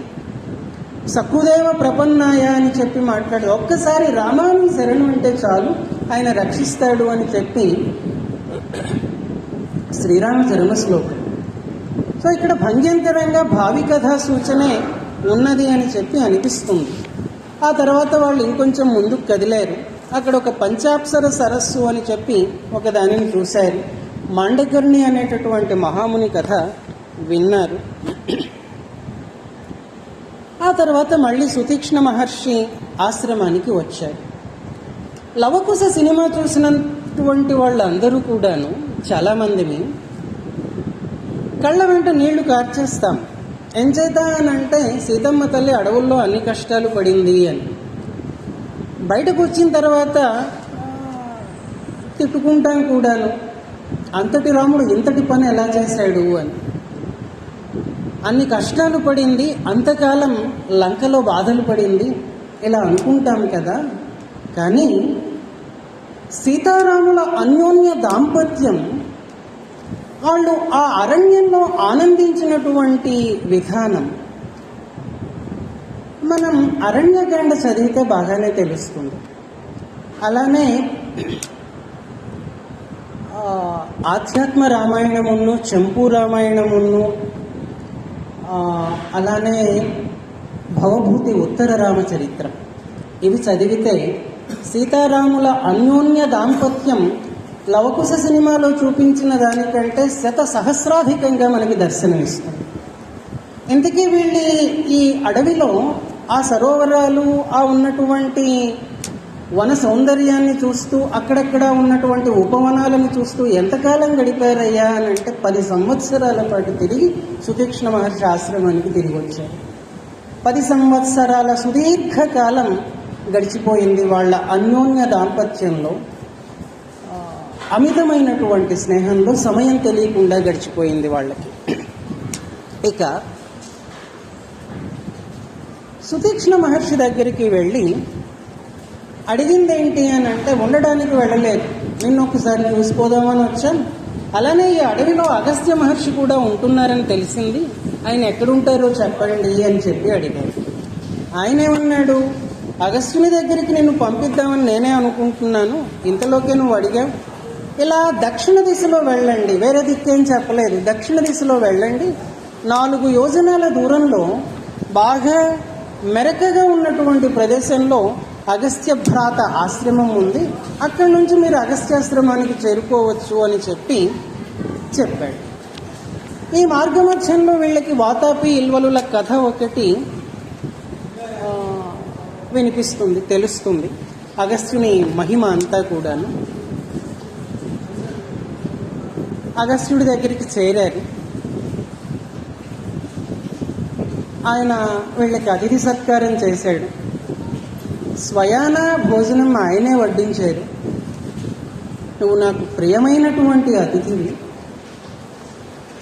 Speaker 1: సకుదేవ ప్రపన్నాయ అని చెప్పి మాట్లాడి, ఒక్కసారి రామాని శరణు అంటే చాలు ఆయన రక్షిస్తాడు అని చెప్పి శ్రీరామ చరమ శ్లోకం. సో ఇక్కడ భంగ్యంతరంగా భావి కథా సూచనే ఉన్నది అని చెప్పి అనిపిస్తుంది. ఆ తర్వాత వాళ్ళు ఇంకొంచెం ముందుకు కదిలారు. అక్కడ ఒక పంచాప్సర సరస్సు అని చెప్పి ఒక దానిని చూశారు. మాండకర్ణి అనేటటువంటి మహాముని కథ విన్నారు. ఆ తర్వాత మళ్ళీ సుతీక్ష్ణ మహర్షి ఆశ్రమానికి వచ్చారు. లవకుశ సినిమా చూసినటువంటి వాళ్ళందరూ కూడాను చాలామందిని కళ్ళ వెంట నీళ్లు కార్చేస్తాం. ఏం చేద్దా అని అంటే, సీతమ్మ తల్లి అడవుల్లో అన్ని కష్టాలు పడింది అని. బయటకు వచ్చిన తర్వాత తిట్టుకుంటాం కూడాను, అంతటి రాముడు ఇంతటి పని ఎలా చేశాడు అని. అన్ని కష్టాలు పడింది, అంతకాలం లంకలో బాధలు పడింది, ఇలా అనుకుంటాం కదా. కానీ సీతారాముల అన్యోన్య దాంపత్యం, వాళ్ళు ఆ అరణ్యంలో ఆనందించినటువంటి విధానం మనం అరణ్యకాండ చదివితే బాగానే తెలుస్తుంది. అలానే ఆధ్యాత్మ రామాయణమును, చంపూ రామాయణమును, అలానే భవభూతి ఉత్తర రామచరిత్రం, ఇవి చదివితే సీతారాముల అన్యోన్య దాంపత్యం లవకుశ సినిమాలో చూపించిన దానికంటే సహస్రాధికంగా మనకి దర్శనమిస్తుంది. ఇంతకీ వీళ్ళు ఈ అడవిలో ఆ సరోవరాలు, ఆ ఉన్నటువంటి వన సౌందర్యాన్ని చూస్తూ, అక్కడక్కడ ఉన్నటువంటి ఉపవనాలను చూస్తూ ఎంతకాలం గడిపారయ్యా అని అంటే 10 సంవత్సరాల పాటు తిరిగి సుతీక్ష్ణ మహర్షి ఆశ్రమానికి తిరిగి వచ్చారు. 10 సంవత్సరాల సుదీర్ఘకాలం గడిచిపోయింది వాళ్ళ అన్యోన్య దాంపత్యంలో. అమితమైనటువంటి స్నేహంలో సమయం తెలియకుండా గడిచిపోయింది వాళ్ళకి. ఇక సుతీక్ష్ణ మహర్షి దగ్గరికి వెళ్ళి అడిగింది ఏంటి అని అంటే, ఉండడానికి వెళ్ళలేదు, నిన్నొక్కసారి చూసిపోదామని వచ్చాం. అలానే ఈ అడవిలో అగస్త్య మహర్షి కూడా ఉంటున్నారని తెలిసింది, ఆయన ఎక్కడుంటారో చెప్పండి అని చెప్పి అడిగారు. ఆయన ఏమన్నాడు, అగస్త్యుని దగ్గరికి నిన్ను పంపిద్దామని నేనే అనుకుంటున్నాను, ఇంతలోకే నువ్వు అడిగావు. ఇలా దక్షిణ దిశలో వెళ్ళండి, వేరే దిక్కేం చెప్పలేదు, దక్షిణ దిశలో వెళ్ళండి, 4 యోజనాల దూరంలో బాగా మెరకగా ఉన్నటువంటి ప్రదేశంలో అగస్త్య భ్రాత ఆశ్రమం ఉంది, అక్కడి నుంచి మీరు అగస్త్యాశ్రమానికి చేరుకోవచ్చు అని చెప్పాడు. ఈ మార్గమధ్యంలో వీళ్ళకి వాతాపి ఇల్వలుల కథ ఒకటి వినిపిస్తుంది, తెలుస్తుంది, అగస్త్యుని మహిమ అంతా కూడాను. అగస్త్యుడి దగ్గరికి చేరారు. ఆయన వీళ్ళకి అతిథి సత్కారం చేశాడు. స్వయాన భోజనం ఆయనే వడ్డించారు. నువ్వు నాకు ప్రియమైనటువంటి అతిథివి,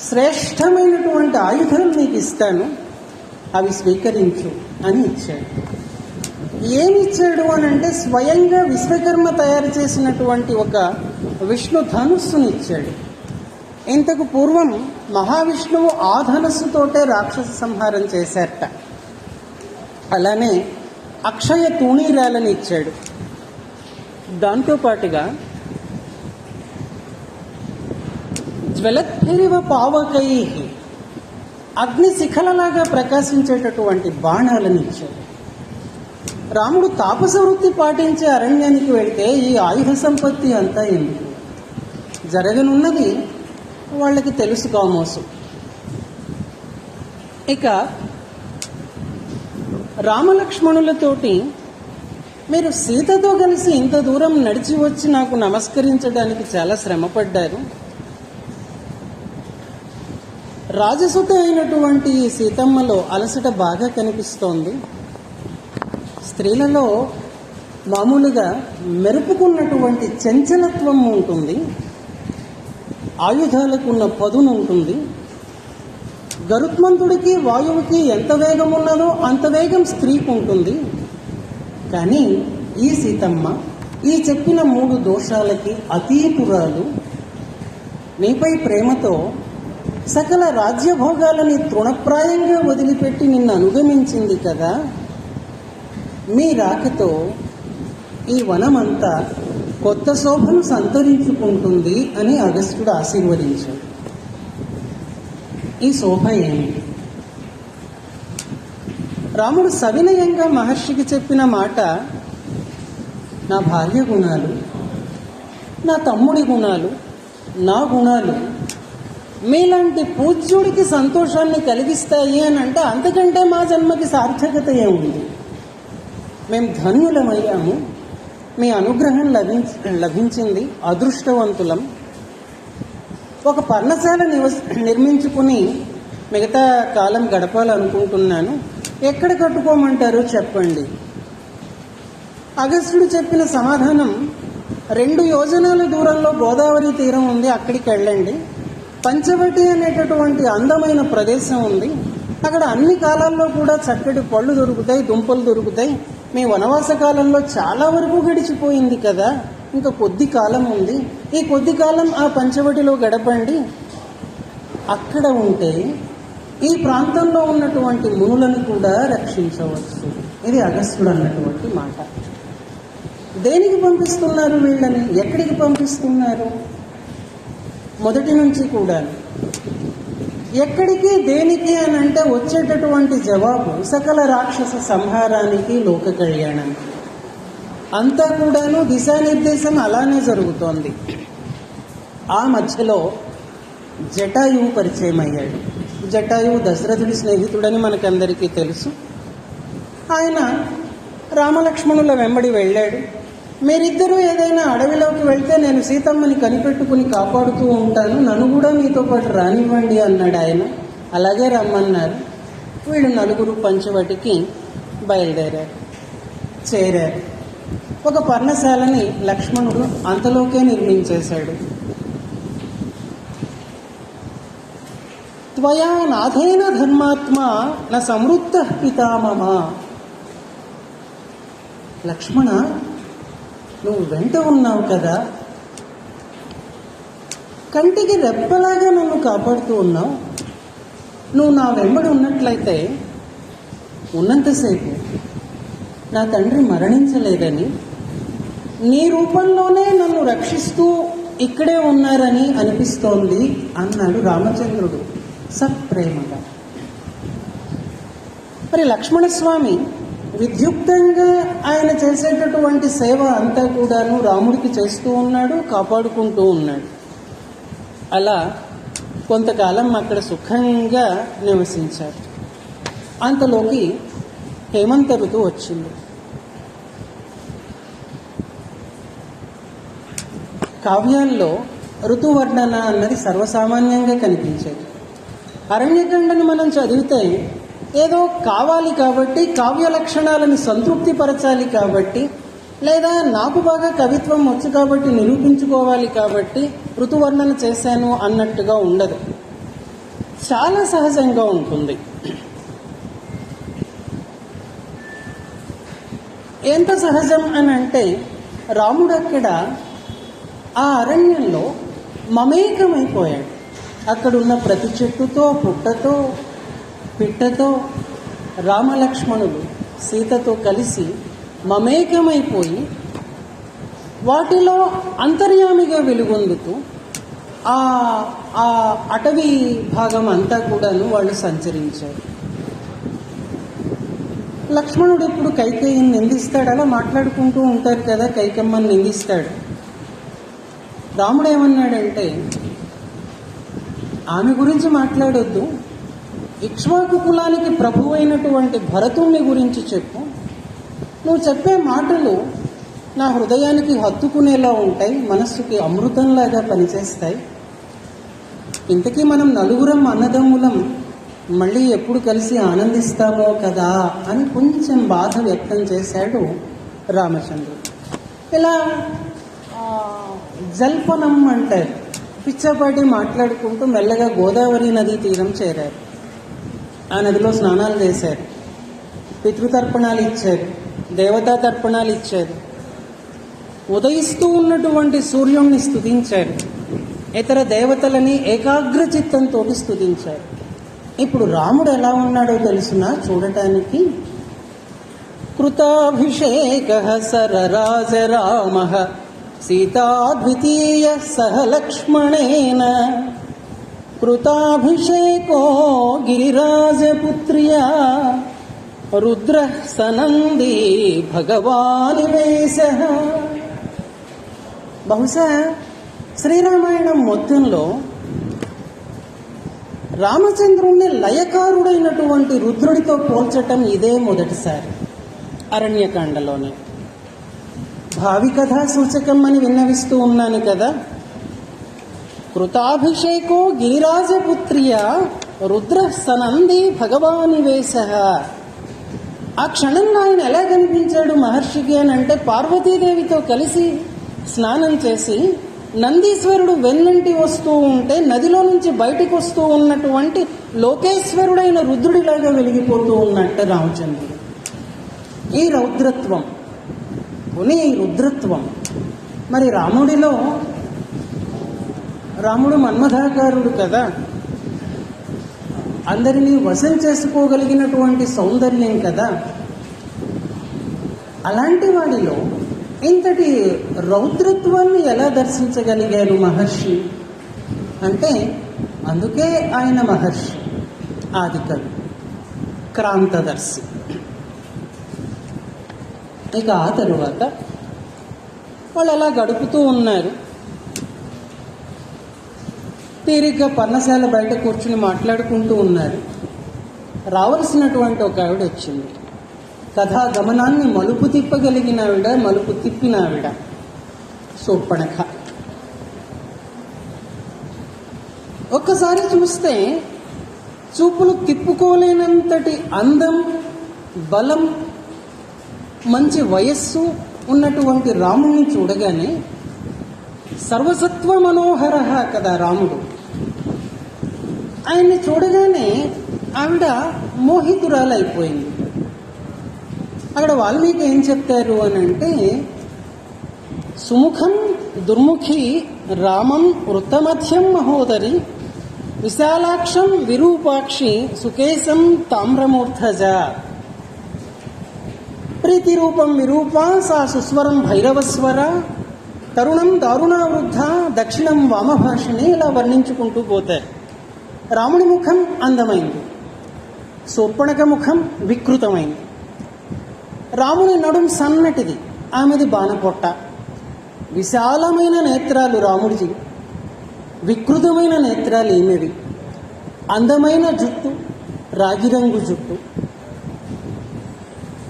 Speaker 1: శ్రేష్టమైనటువంటి ఆయుధం నీకు ఇస్తాను, అవి స్వీకరించు అని ఇచ్చాడు. ఏమిచ్చాడు అని అంటే స్వయంగా విశ్వకర్మ తయారు చేసినటువంటి ఒక విష్ణు ధనుస్సుని ఇచ్చాడు. ఇంతకు పూర్వం మహావిష్ణువు ఆ ధనుస్సుతోటే రాక్షస సంహారం చేశారట. అలానే అక్షయ తూణీరాలని ఇచ్చాడు. దాంతోపాటుగా జ్వలద్భిరివ పావకై, అగ్ని శిఖలలాగా ప్రకాశించేటటువంటి బాణాలను ఇచ్చాడు. రాముడు తాపస వృత్తి పాటించే అరణ్యానికి వెళ్తే ఈ ఆయుధ సంపత్తి అంతా ఎందుకు? జరగనున్నది వాళ్ళకి తెలుసు కామోసు. ఇక రామలక్ష్మణులతోటి మీరు సీతతో కలిసి ఇంత దూరం నడిచి వచ్చి నాకు నమస్కరించడానికి చాలా శ్రమపడ్డారు. రాజసుత అయినటువంటి ఈ సీతమ్మలో అలసట బాగా కనిపిస్తోంది. స్త్రీలలో మామూలుగా మెరుపుకున్నటువంటి చంచలత్వం ఉంటుంది, ఆయుధాలకు ఉన్న పదును ఉంటుంది. గరుత్మంతుడికి వాయువుకి ఎంత వేగం ఉన్నదో అంత వేగం స్త్రీకి ఉంటుంది. కానీ ఈ సీతమ్మ ఈ చెప్పిన 3 దోషాలకి అతీతురాలు. నీపై ప్రేమతో సకల రాజ్యభోగాలని తృణప్రాయంగా వదిలిపెట్టి నిన్ను అనుగమించింది కదా, మీ రాకతో ఈ వనమంతా కొత్త శోభను సంతరించుకుంటుంది అని అగస్త్యుడు ఆశీర్వదించాడు. ఈ శోభ ఏమిటి? రాముడు సవినయంగా మహర్షికి చెప్పిన మాట, నా భార్య గుణాలు, నా తమ్ముడి గుణాలు, నా గుణాలు మీలాంటి పూజ్యుడికి సంతోషాన్ని కలిగిస్తాయి అని అంటే అంతకంటే మా జన్మకి సార్థకత ఏముంది? మేము ధన్యులమయ్యాము, మీ అనుగ్రహం లభించింది, అదృష్టవంతులం. ఒక పర్ణశాల నిర్మించుకుని మిగతా కాలం గడపాలనుకుంటున్నాను, ఎక్కడ కట్టుకోమంటారో చెప్పండి. అగస్త్యుడు చెప్పిన సమాధానం, 2 యోజనాల దూరంలో గోదావరి తీరం ఉంది, అక్కడికి వెళ్ళండి. పంచవటి అనేటటువంటి అందమైన ప్రదేశం ఉంది, అక్కడ అన్ని కాలాల్లో కూడా చక్కటి పళ్ళు దొరుకుతాయి, దుంపలు దొరుకుతాయి. మీ వనవాస కాలంలో చాలా వరకు గడిచిపోయింది కదా, ఇంకా కొద్ది కాలం ఉంది, ఈ కొద్ది కాలం ఆ పంచవటిలో గడపండి. అక్కడ ఉంటే ఈ ప్రాంతంలో ఉన్నటువంటి మునులను కూడా రక్షించవచ్చు. ఇది అగస్త్యుడు అన్నటువంటి మాట. దేనికి పంపిస్తున్నారు వీళ్ళని? ఎక్కడికి పంపిస్తున్నారు? మొదటి నుంచి కూడా ఎక్కడికి, దేనికి అని అంటే వచ్చేటటువంటి జవాబు సకల రాక్షస సంహారానికి, లోక కళ్యాణానికి. అంతా కూడాను దిశానిర్దేశం అలానే జరుగుతోంది. ఆ మధ్యలో జటాయువు పరిచయం అయ్యాడు. జటాయువు దశరథుడి స్నేహితుడని మనకందరికీ తెలుసు. ఆయన రామలక్ష్మణుల వెంబడి వెళ్ళాడు. మీరిద్దరూ ఏదైనా అడవిలోకి వెళ్తే నేను సీతమ్మని కనిపెట్టుకుని కాపాడుతూ ఉంటాను, నన్ను కూడా మీతో పాటు రానివ్వండి అన్నాడు ఆయన. అలాగే రమ్మన్నారు. వీళ్ళు 4 పంచవటికి బయలుదేరారు, చేరారు. ఒక పర్ణశాలని లక్ష్మణుడు అంతలోకే నిర్మించేశాడు. త్వయా నాథైన ధర్మాత్మ నా సమృద్ధ పితామమ. లక్ష్మణ, నువ్వు వెంట ఉన్నావు కదా, కంటికి రెప్పలాగా నన్ను కాపాడుతూ ఉన్నావు. నువ్వు నా వెంబడి ఉన్నట్లయితే ఉన్నంతసేపు నా తండ్రి మరణించలేదని, నీ రూపంలోనే నన్ను రక్షిస్తూ ఇక్కడే ఉన్నారని అనిపిస్తోంది అన్నాడు రామచంద్రుడు సప్రేమగా. మరి లక్ష్మణస్వామి విద్యుక్తంగా ఆయన చేసేటటువంటి సేవ అంతా కూడాను రాముడికి చేస్తూ ఉన్నాడు, కాపాడుకుంటూ ఉన్నాడు. అలా కొంతకాలం అక్కడ సుఖంగా నివసించారు. అంతలోకి హేమంత ఋతువు వచ్చింది. కావ్యాల్లో ఋతువర్ణన అన్నది సర్వసామాన్యంగా కనిపించేది. అరణ్యకాండను మనం చదివితే ఏదో కావాలి కాబట్టి, కావ్య లక్షణాలను సంతృప్తిపరచాలి కాబట్టి, లేదా నాకు బాగా కవిత్వం వచ్చు కాబట్టి నిరూపించుకోవాలి కాబట్టి ఋతువర్ణన చేశాను అన్నట్టుగా ఉండదు. చాలా సహజంగా ఉంటుంది. ఎంత సహజం అని అంటే, రాముడు అక్కడ ఆ అరణ్యంలో మమేకమైపోయాడు. అక్కడున్న ప్రతి చెట్టుతో, పుట్టతో, పిట్టతో రామలక్ష్మణులు సీతతో కలిసి మమేకమైపోయి వాటిలో అంతర్యామిగా వెలుగొందుతూ ఆ అటవీ భాగం అంతా కూడాను వాళ్ళు సంచరించారు. లక్ష్మణుడు ఇప్పుడు కైకేయిని నిందిస్తాడు. అలా మాట్లాడుకుంటూ ఉంటారు కదా, కైకమ్మని నిందిస్తాడు. రాముడు ఏమన్నాడంటే, ఆమె గురించి మాట్లాడొద్దు, ఇక్ష్వాకు కులానికి ప్రభు అయినటువంటి భరతుణ్ణి గురించి చెప్పు. నువ్వు చెప్పే మాటలు నా హృదయానికి హత్తుకునేలా ఉంటాయి, మనస్సుకి అమృతంలాగా పనిచేస్తాయి. ఇంతకీ మనం నలుగురం అన్నదమ్ములం మళ్ళీ ఎప్పుడు కలిసి ఆనందిస్తామో కదా అని కొంచెం బాధ వ్యక్తం చేశాడు రామచంద్రుడు. ఇలా జల్పనం అంటారు, పిచ్చపాటి మాట్లాడుకుంటూ మెల్లగా గోదావరి నదీ తీరం చేరారు. ఆ నదిలో స్నానాలు చేశారు, పితృతర్పణాలు ఇచ్చారు, దేవతా తర్పణాలు ఇచ్చారు, ఉదయిస్తూ ఉన్నటువంటి సూర్యుణ్ణి స్తుతించారు, ఇతర దేవతలని ఏకాగ్ర చిత్తంతో స్తుతించారు. ఇప్పుడు రాముడు ఎలా ఉన్నాడో తెలుసునా చూడటానికి? కృతాభిషేక సరరాజ రామ సీతాద్వితీయ సహ లక్ష్మణేన కృతాభిషేకో గిరిరాజపుత్ర్యా రుద్ర సనంది భగవానివేశ. బహుశా శ్రీరామాయణం మొత్తంలో రామచంద్రుణ్ణి లయకారుడైనటువంటి రుద్రుడితో పోల్చటం ఇదే మొదటిసారి. అరణ్యకాండలోనే భావి కథా సూచకం అని విన్నవిస్తూ ఉన్నాను కదా. కృతాభిషేకో గిరిరాజపుత్ర్య రుద్ర సనంది భగవానివేశ. ఆ క్షణంలో ఆయన ఎలా కనిపించాడు మహర్షికి అని అంటే, పార్వతీదేవితో కలిసి స్నానం చేసి నందీశ్వరుడు వెన్నంటి వస్తూ ఉంటే నదిలో నుంచి బయటికి వస్తూ ఉన్నటువంటి లోకేశ్వరుడైన రుద్రుడిలాగా వెలిగిపోతూ ఉన్నట్టు రామచంద్రుడు. ఈ రౌద్రత్వం, ఈ రుద్రత్వం మరి రాముడిలో, రాముడు మన్మథాకారుడు కదా, అందరినీ వశం చేసుకోగలిగినటువంటి సౌందర్యం కదా. అలాంటి వాడిలో ఇంతటి రౌద్రత్వాన్ని ఎలా దర్శించగలిగారు మహర్షి అంటే, అందుకే ఆయన మహర్షి, ఆదికవి, క్రాంతదర్శి. ఇక ఆ తరువాత వాళ్ళు అలా గడుపుతూ ఉన్నారు. తీరిగ్గా పర్ణశాల బయట కూర్చుని మాట్లాడుకుంటూ ఉన్నారు. రావలసినటువంటి ఒక ఆవిడ వచ్చింది. కథా గమనాన్ని మలుపు తిప్పగలిగిన ఆవిడ, మలుపు తిప్పిన ఆవిడ శూర్పణఖ. ఒక్కసారి చూస్తే చూపులు తిప్పుకోలేనంతటి అందం, బలం, మంచి వయస్సు ఉన్నటువంటి రాముణ్ణి చూడగానే, సర్వసత్వ మనోహర కదా రాముడు, ఆయన్ని చూడగానే ఆవిడ మోహితురాలైపోయింది. అక్కడ వాల్మీకి ఏం చెప్తారు అని అంటే, సుముఖం దుర్ముఖి రామం వృత్తమధ్యం మహోదరి విశాలాక్షం విరూపాక్షి సుకేశం తామ్రమూర్ధజ ప్రీతిరూపం విరూపా సా సుస్వరం భైరవస్వర తరుణం దారుణావృద్ధ దక్షిణం వామభాషిణి, ఇలా వర్ణించుకుంటూ పోతారు. రాముడి ముఖం అందమైంది, శూర్పణఖ ముఖం వికృతమైంది. రాముని నడుం సన్నటిది, ఆమెది బాణపొట్ట. విశాలమైన నేత్రాలు రాముడిది, వికృతమైన నేత్రాలు ఈమెవి. అందమైన జుట్టు, రాగిరంగు జుట్టు.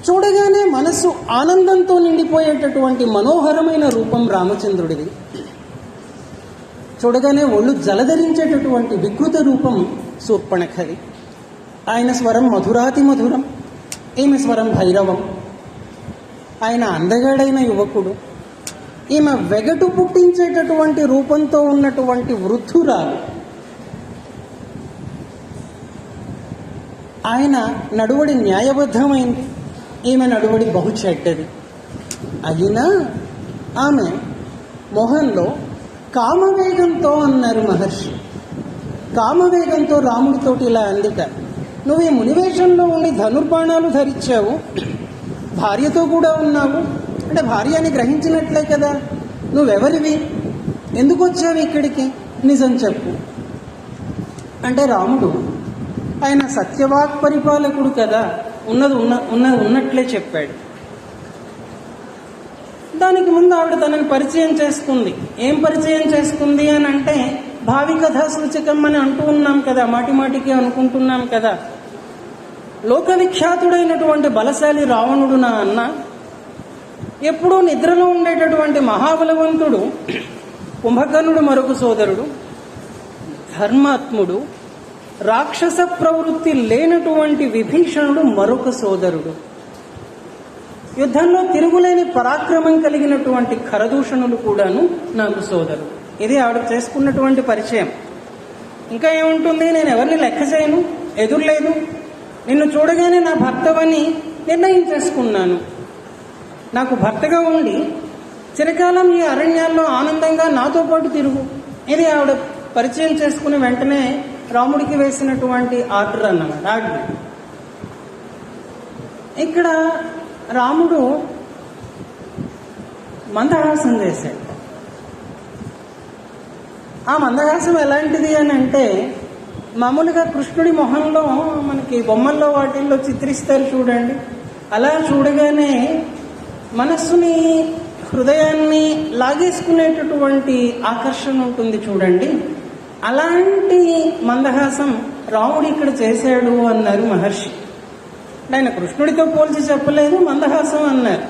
Speaker 1: చూడగానే మనసు ఆనందంతో నిండిపోయేటటువంటి మనోహరమైన రూపం రామచంద్రుడిది. చూడగానే ఒళ్ళు జలధరించేటటువంటి వికృత రూపం శూర్పణఖది. ఆయన స్వరం మధురాతి మధురం, ఈమె స్వరం భైరవం. ఆయన అందగాడైన యువకుడు, ఈమె వెగటు పుట్టించేటటువంటి రూపంతో ఉన్నటువంటి వృద్ధురాలు. ఆయన నడువడి న్యాయబద్ధమైంది, ఈమె నడువడి బహు చెడ్డది. అయినా ఆమె మొహంలో కామవేగంతో అన్నారు మహర్షి. కామవేగంతో రాముడితోటి ఇలా అందుక, నువ్వు ఈ మునివేషంలో ఉండి ధనుర్బాణాలు ధరించావు, భార్యతో కూడా ఉన్నావు అంటే భార్య అని గ్రహించినట్లే కదా, నువ్వెవరివి, ఎందుకు వచ్చావు ఇక్కడికి, నిజం చెప్పు అంటే రాముడు ఆయన సత్యవాక్ పరిపాలకుడు కదా, ఉన్నది ఉన్నట్లే చెప్పాడు. దానికి ముందు ఆవిడ తనని పరిచయం చేసుకుంది. ఏం పరిచయం చేసుకుంది అని అంటే, భావి కథా సూచకం అని అంటూ ఉన్నాం కదా, మాటి మాటికి అనుకుంటున్నాం కదా. లోకవిఖ్యాతుడైనటువంటి బలశాలి రావణుడు నా అన్న, ఎప్పుడూ నిద్రలో ఉండేటటువంటి మహాబలవంతుడు కుంభకర్ణుడు మరొక సోదరుడు, ధర్మాత్ముడు, రాక్షస ప్రవృత్తి లేనటువంటి విభీషణుడు మరొక సోదరుడు, యుద్ధంలో తిరుగులేని పరాక్రమం కలిగినటువంటి ఖరదూషణులు కూడాను నాకు సోదరుడు. ఇది ఆవిడ చేసుకున్నటువంటి పరిచయం. ఇంకా ఏముంటుంది, నేను ఎవరిని లెక్క చేయను, ఎదురులేదు, నిన్ను చూడగానే నా భర్తవని నిర్ణయం చేసుకున్నాను. నాకు భర్తగా ఉండి చిరకాలం ఈ అరణ్యాల్లో ఆనందంగా నాతో పాటు తిరుగు. ఇది ఆవిడ పరిచయం చేసుకుని వెంటనే రాముడికి వేసినటువంటి ఆర్డర్ అన్నమాట, ఆజ్ఞ. ఇక్కడ రాముడు మందహాసం చేశాడు. ఆ మందహాసం ఎలాంటిది అని అంటే, మామూలుగా కృష్ణుడి మొహంలో మనకి బొమ్మల్లో వాటిల్లో చిత్రిస్తారు చూడండి, అలా చూడగానే మనస్సుని హృదయాన్ని లాగేసుకునేటటువంటి ఆకర్షణ ఉంటుంది చూడండి, అలాంటి మందహాసం రాముడు ఇక్కడ చేశాడు అన్నారు మహర్షి. ఆయన కృష్ణుడితో పోల్చి చెప్పలేదు, మందహాసం అన్నారు.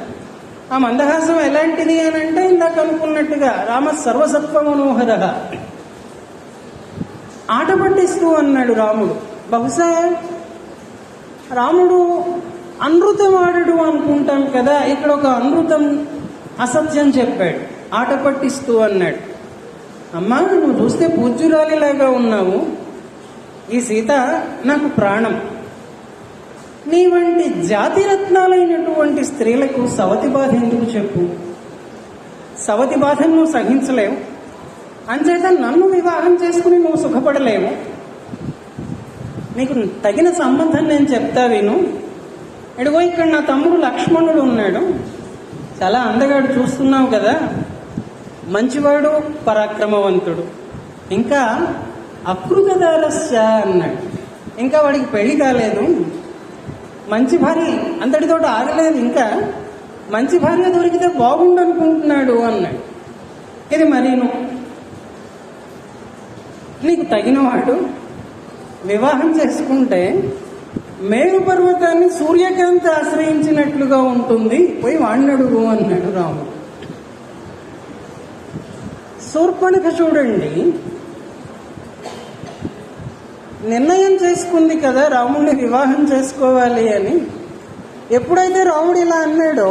Speaker 1: ఆ మందహాసం ఎలాంటిది అని అంటే, ఇందాక అనుకున్నట్టుగా రామ సర్వసత్వ మనోహర, ఆట పట్టిస్తూ అన్నాడు రాముడు. బహుశా రాముడు అనృతం ఆడడు అనుకుంటాం కదా, ఇక్కడ ఒక అనృతం అసత్యం చెప్పాడు, ఆట పట్టిస్తూ అన్నాడు. అమ్మా, నువ్వు చూస్తే పూజ్యురాలిలాగా ఉన్నావు, ఈ సీత నాకు ప్రాణం. నీ వంటి జాతిరత్నాలైనటువంటి స్త్రీలకు సవతి బాధ ఎందుకు చెప్పు, సవతి బాధను నువ్వు సహించలేవు, అంచేత నన్ను వివాహం చేసుకుని నువ్వు సుఖపడలేవు. నీకు తగిన సంబంధం నేను చెప్తా విను. ఎడుగో ఇక్కడ నా తమ్ముడు లక్ష్మణుడు ఉన్నాడు, చాలా అందగాడు, చూస్తున్నావు కదా, మంచివాడు, పరాక్రమవంతుడు, ఇంకా అకృతదారస్య అన్నాడు. ఇంకా వాడికి పెళ్లి కాలేదు, మంచి భార్య అంతటితో ఆగలేదు, ఇంకా మంచి భార్య దొరికితే బాగుండు అనుకుంటున్నాడు అన్నాడు. ఇది మరీను నీకు తగినవాడు, వివాహం చేసుకుంటే మేరు పర్వతాన్ని సూర్యకాంతి ఆశ్రయించినట్లుగా ఉంటుంది, పోయి వాడినడుగు అన్నాడు రాముడు. శూర్పణఖ చూడండి, నిర్ణయం చేసుకుంది కదా రాముడిని వివాహం చేసుకోవాలి అని. ఎప్పుడైతే రాముడు ఇలా అన్నాడో,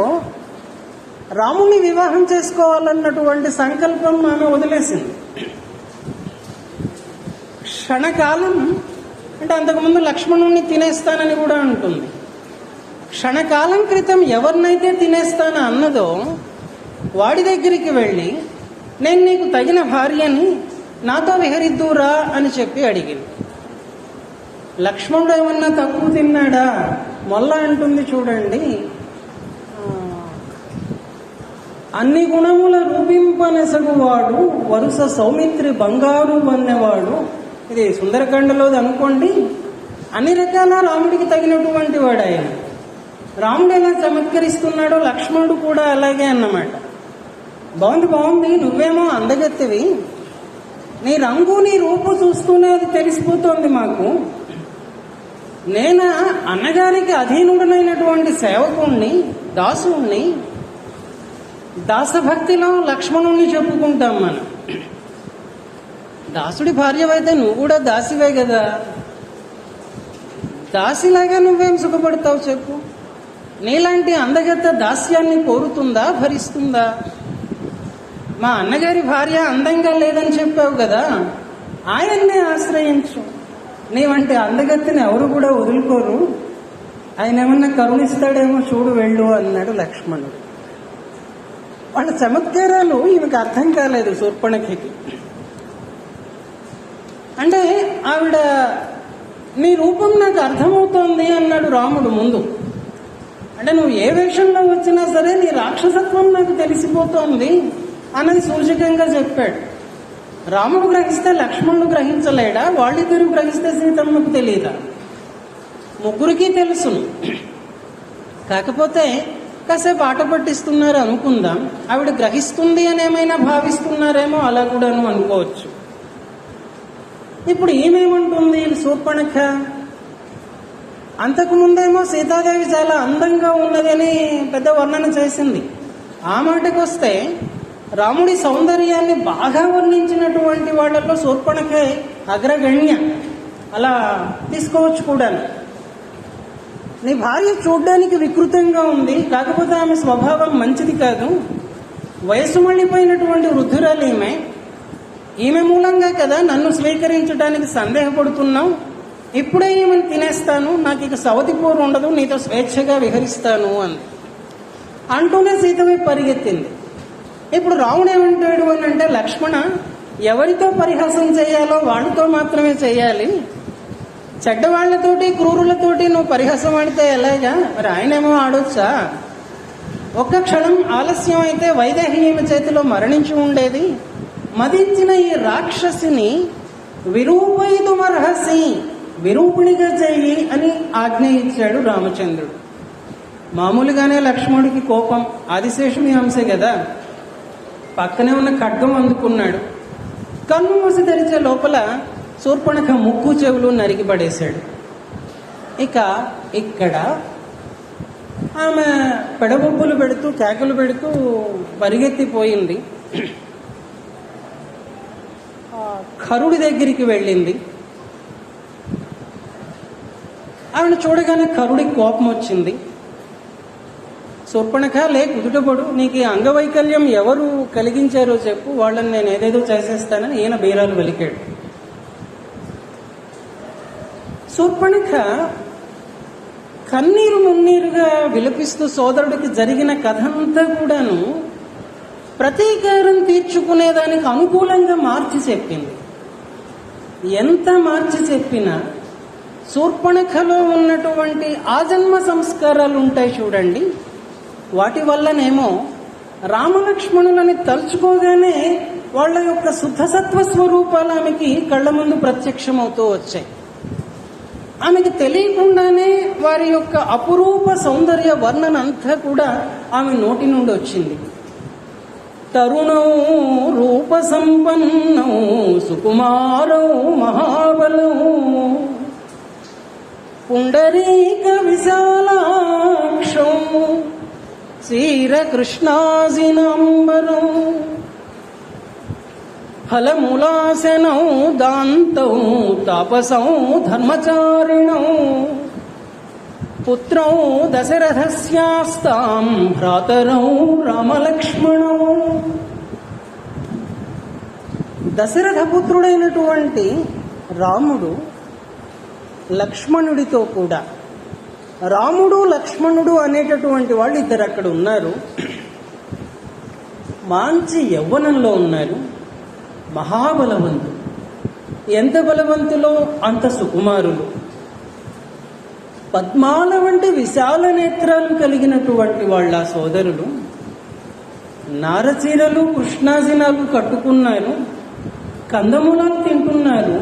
Speaker 1: రాముడిని వివాహం చేసుకోవాలన్నటువంటి సంకల్పం ఆమె వదిలేసింది. క్షణకాలం అంటే, అంతకుముందు లక్ష్మణుణ్ణి తినేస్తానని కూడా అంటుంది. క్షణకాలం క్రితం ఎవరినైతే తినేస్తానో అన్నదో వాడి దగ్గరికి వెళ్ళి నేను నీకు తగిన భార్యని, నాతో విహరిద్దురా అని చెప్పి అడిగింది. లక్ష్మణుడు ఏమన్నా తక్కువ తిన్నాడా? మొల్ల అంటుంది చూడండి, అన్ని గుణముల రూపింపనెసగువాడు వరుస సౌమిత్రి బంగారు వన్నెవాడు. ఇది సుందరకాండలోది అనుకోండి. అన్ని రకాల రాముడికి తగినటువంటి వాడు ఆయన. రాముడు ఎలా చమత్కరిస్తున్నాడో లక్ష్మణుడు కూడా అలాగే అన్నమాట. బాగుంది, నువ్వేమో అందగత్తెవి, నీ రంగు నీ రూపు చూస్తూనే అది తెలిసిపోతోంది మాకు. నేను అన్నగారికి అధీనుడనైనటువంటి సేవకుణ్ణి, దాసుణ్ణి. దాసభక్తిలో లక్ష్మణుణ్ణి చెప్పుకుంటాం మనం. దాసుడి భార్యవైతే నువ్వు కూడా దాసివే కదా. దాసిలాగా నువ్వేం సుఖపడతావు చెప్పు? నీలాంటి అందగత్త దాస్యాన్ని కోరుతుందా, భరిస్తుందా? మా అన్నగారి భార్య అందంగా లేదని చెప్పావు కదా, ఆయన్నే ఆశ్రయించు. నీ వంటి అందగత్తిని ఎవరు కూడా వదులుకోరు. ఆయన ఏమన్నా కరుణిస్తాడేమో చూడు, వెళ్ళు అన్నాడు లక్ష్మణుడు. వాళ్ళ చమత్కారాలు ఈమెకు అర్థం కాలేదు శూర్పణఖకి. అంటే ఆవిడ, నీ రూపం నాకు అర్థమవుతోంది అన్నాడు రాముడు ముందు. అంటే నువ్వు ఏ వేషంలో వచ్చినా సరే నీ రాక్షసత్వం నాకు తెలిసిపోతోంది అన్నది సూచకంగా చెప్పాడు. రాముడు గ్రహిస్తే లక్ష్మణుడు గ్రహించలేడా? వాళ్ళిద్దరూ గ్రహిస్తే సీతమ్మకు తెలియదా? ముగ్గురికి తెలుసును. కాకపోతే కాసేపు ఆట పట్టిస్తున్నారు అనుకుందాం. ఆవిడ గ్రహిస్తుంది అని ఏమైనా భావిస్తున్నారేమో, అలా కూడాను అనుకోవచ్చు. ఇప్పుడు ఏమేమంటుంది శూర్పణఖ? అంతకుముందేమో సీతాదేవి చాలా అందంగా ఉన్నదని పెద్ద వర్ణన చేసింది. ఆ మాటకు వస్తే రాముడి సౌందర్యాన్ని బాగా వర్ణించినటువంటి వాళ్ళల్లో శూర్పణఖే అగ్రగణ్య. అలా తీసుకోవచ్చు కూడా. నీ భార్య చూడ్డానికి వికృతంగా ఉంది, కాకపోతే ఆమె స్వభావం మంచిది కాదు. వయస్సు మళ్ళీపోయినటువంటి వృద్ధురాలు ఈమె మూలంగా కదా నన్ను స్వీకరించడానికి సందేహపడుతున్నావు. ఇప్పుడే ఈమెను తినేస్తాను, నాకు ఇక సవతి పోరు ఉండదు, నీతో స్వేచ్ఛగా విహరిస్తాను అంటూనే సీతమై పరిగెత్తింది. ఇప్పుడు రాముడు ఏమంటాడు అని అంటే, లక్ష్మణ, ఎవరితో పరిహాసం చేయాలో వాళ్ళతో మాత్రమే చేయాలి. చెడ్డవాళ్లతోటి క్రూరులతోటి నువ్వు పరిహాసం ఆడితే ఎలాగా? మరి ఆయనేమో ఆడొచ్చా? ఒక్క క్షణం ఆలస్యం అయితే వైదేహి ఈమె చేతిలో మరణించి ఉండేది. మదించిన ఈ రాక్షసిని విరూపైదుమర్హసి, విరూపిణిగా చెయ్యి అని ఆజ్ఞ ఇచ్చాడు రామచంద్రుడు. మామూలుగానే లక్ష్మణుడికి కోపం, ఆదిశేషుని అంశే కదా. పక్కనే ఉన్న ఖడ్గం అందుకున్నాడు. కన్ను మూసి తెరిచే లోపల శూర్పణఖ ముక్కు చెవులు నరికి పడేశాడు. ఇక ఇక్కడ ఆమె పెడబొబ్బులు పెడుతూ కేకలు పెడుతూ పరిగెత్తిపోయింది. ఖరుడి దగ్గరికి వెళ్ళింది. ఆమెను చూడగానే ఖరుడికి కోపం వచ్చింది. శూర్పణఖ, కుదుటపడు, నీకు ఈ అంగవైకల్యం ఎవరు కలిగించారో చెప్పు, వాళ్ళని నేను ఏదేదో చేసేస్తానని ఈయన బీరాలు వెలికాడు. శూర్పణఖ కన్నీరు మున్నీరుగా విలపిస్తూ సోదరుడికి జరిగిన కథంతా కూడాను ప్రతీకారం తీర్చుకునేదానికి అనుకూలంగా మార్చి చెప్పింది. ఎంత మార్చి చెప్పినా శూర్పణఖలో ఉన్నటువంటి ఆజన్మ సంస్కారాలు ఉంటాయి చూడండి, వాటి వల్లనేమో రామలక్ష్మణులని తలుచుకోగానే వాళ్ళ యొక్క శుద్ధసత్వ స్వరూపాలు ఆమెకి కళ్ళ ముందు ప్రత్యక్షమవుతూ వచ్చాయి. ఆమెకి తెలియకుండానే వారి యొక్క అపురూప సౌందర్య వర్ణన అంతా కూడా ఆమె నోటి నుండి వచ్చింది. తరుణౌ రూప సంపన్నౌ సుకుమారౌ మహాబలౌ పుండరీక విశాలాక్షౌ శ్రీరకృష్ణాజినాంబరం ఫలమూలాసనౌ దాంతౌ తాపసౌ ధర్మచారిణౌ పుత్రౌ దశరథస్యాస్తాం భ్రాతరౌ రామలక్ష్మణౌ. దశరథ పుత్రుడైనటువంటి రాముడు లక్ష్మణుడితో కూడా, రాముడు లక్ష్మణుడు అనేటటువంటి వాళ్ళు ఇద్దరు అక్కడ ఉన్నారు. మంచి యవ్వనంలో ఉన్నారు, మహాబలవంతులు. ఎంత బలవంతులో అంత సుకుమారులు. పద్మాల వంటి విశాల నేత్రాలు కలిగినటువంటి వాళ్ళ సోదరులు నారచీరలు కృష్ణాజినాలు కట్టుకున్నారు, కందమూలాలు తింటున్నారు.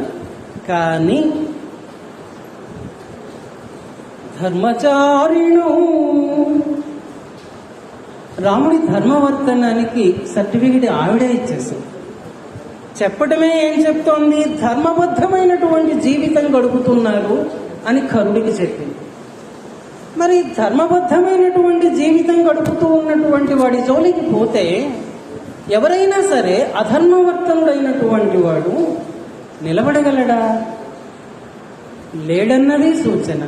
Speaker 1: కానీ ధర్మచారిణు, రాముడి ధర్మవర్తనానికి సర్టిఫికెట్ ఆవిడే ఇచ్చేసింది. చెప్పడమే ఏం చెప్తోంది? ధర్మబద్ధమైనటువంటి జీవితం గడుపుతున్నారు అని కరుడికి చెప్పింది. మరి ధర్మబద్ధమైనటువంటి జీవితం గడుపుతూ ఉన్నటువంటి వాడి జోలికి పోతే ఎవరైనా సరే అధర్మవర్తనుడైనటువంటి వాడు నిలబడగలడా? లేడన్నది సూచన.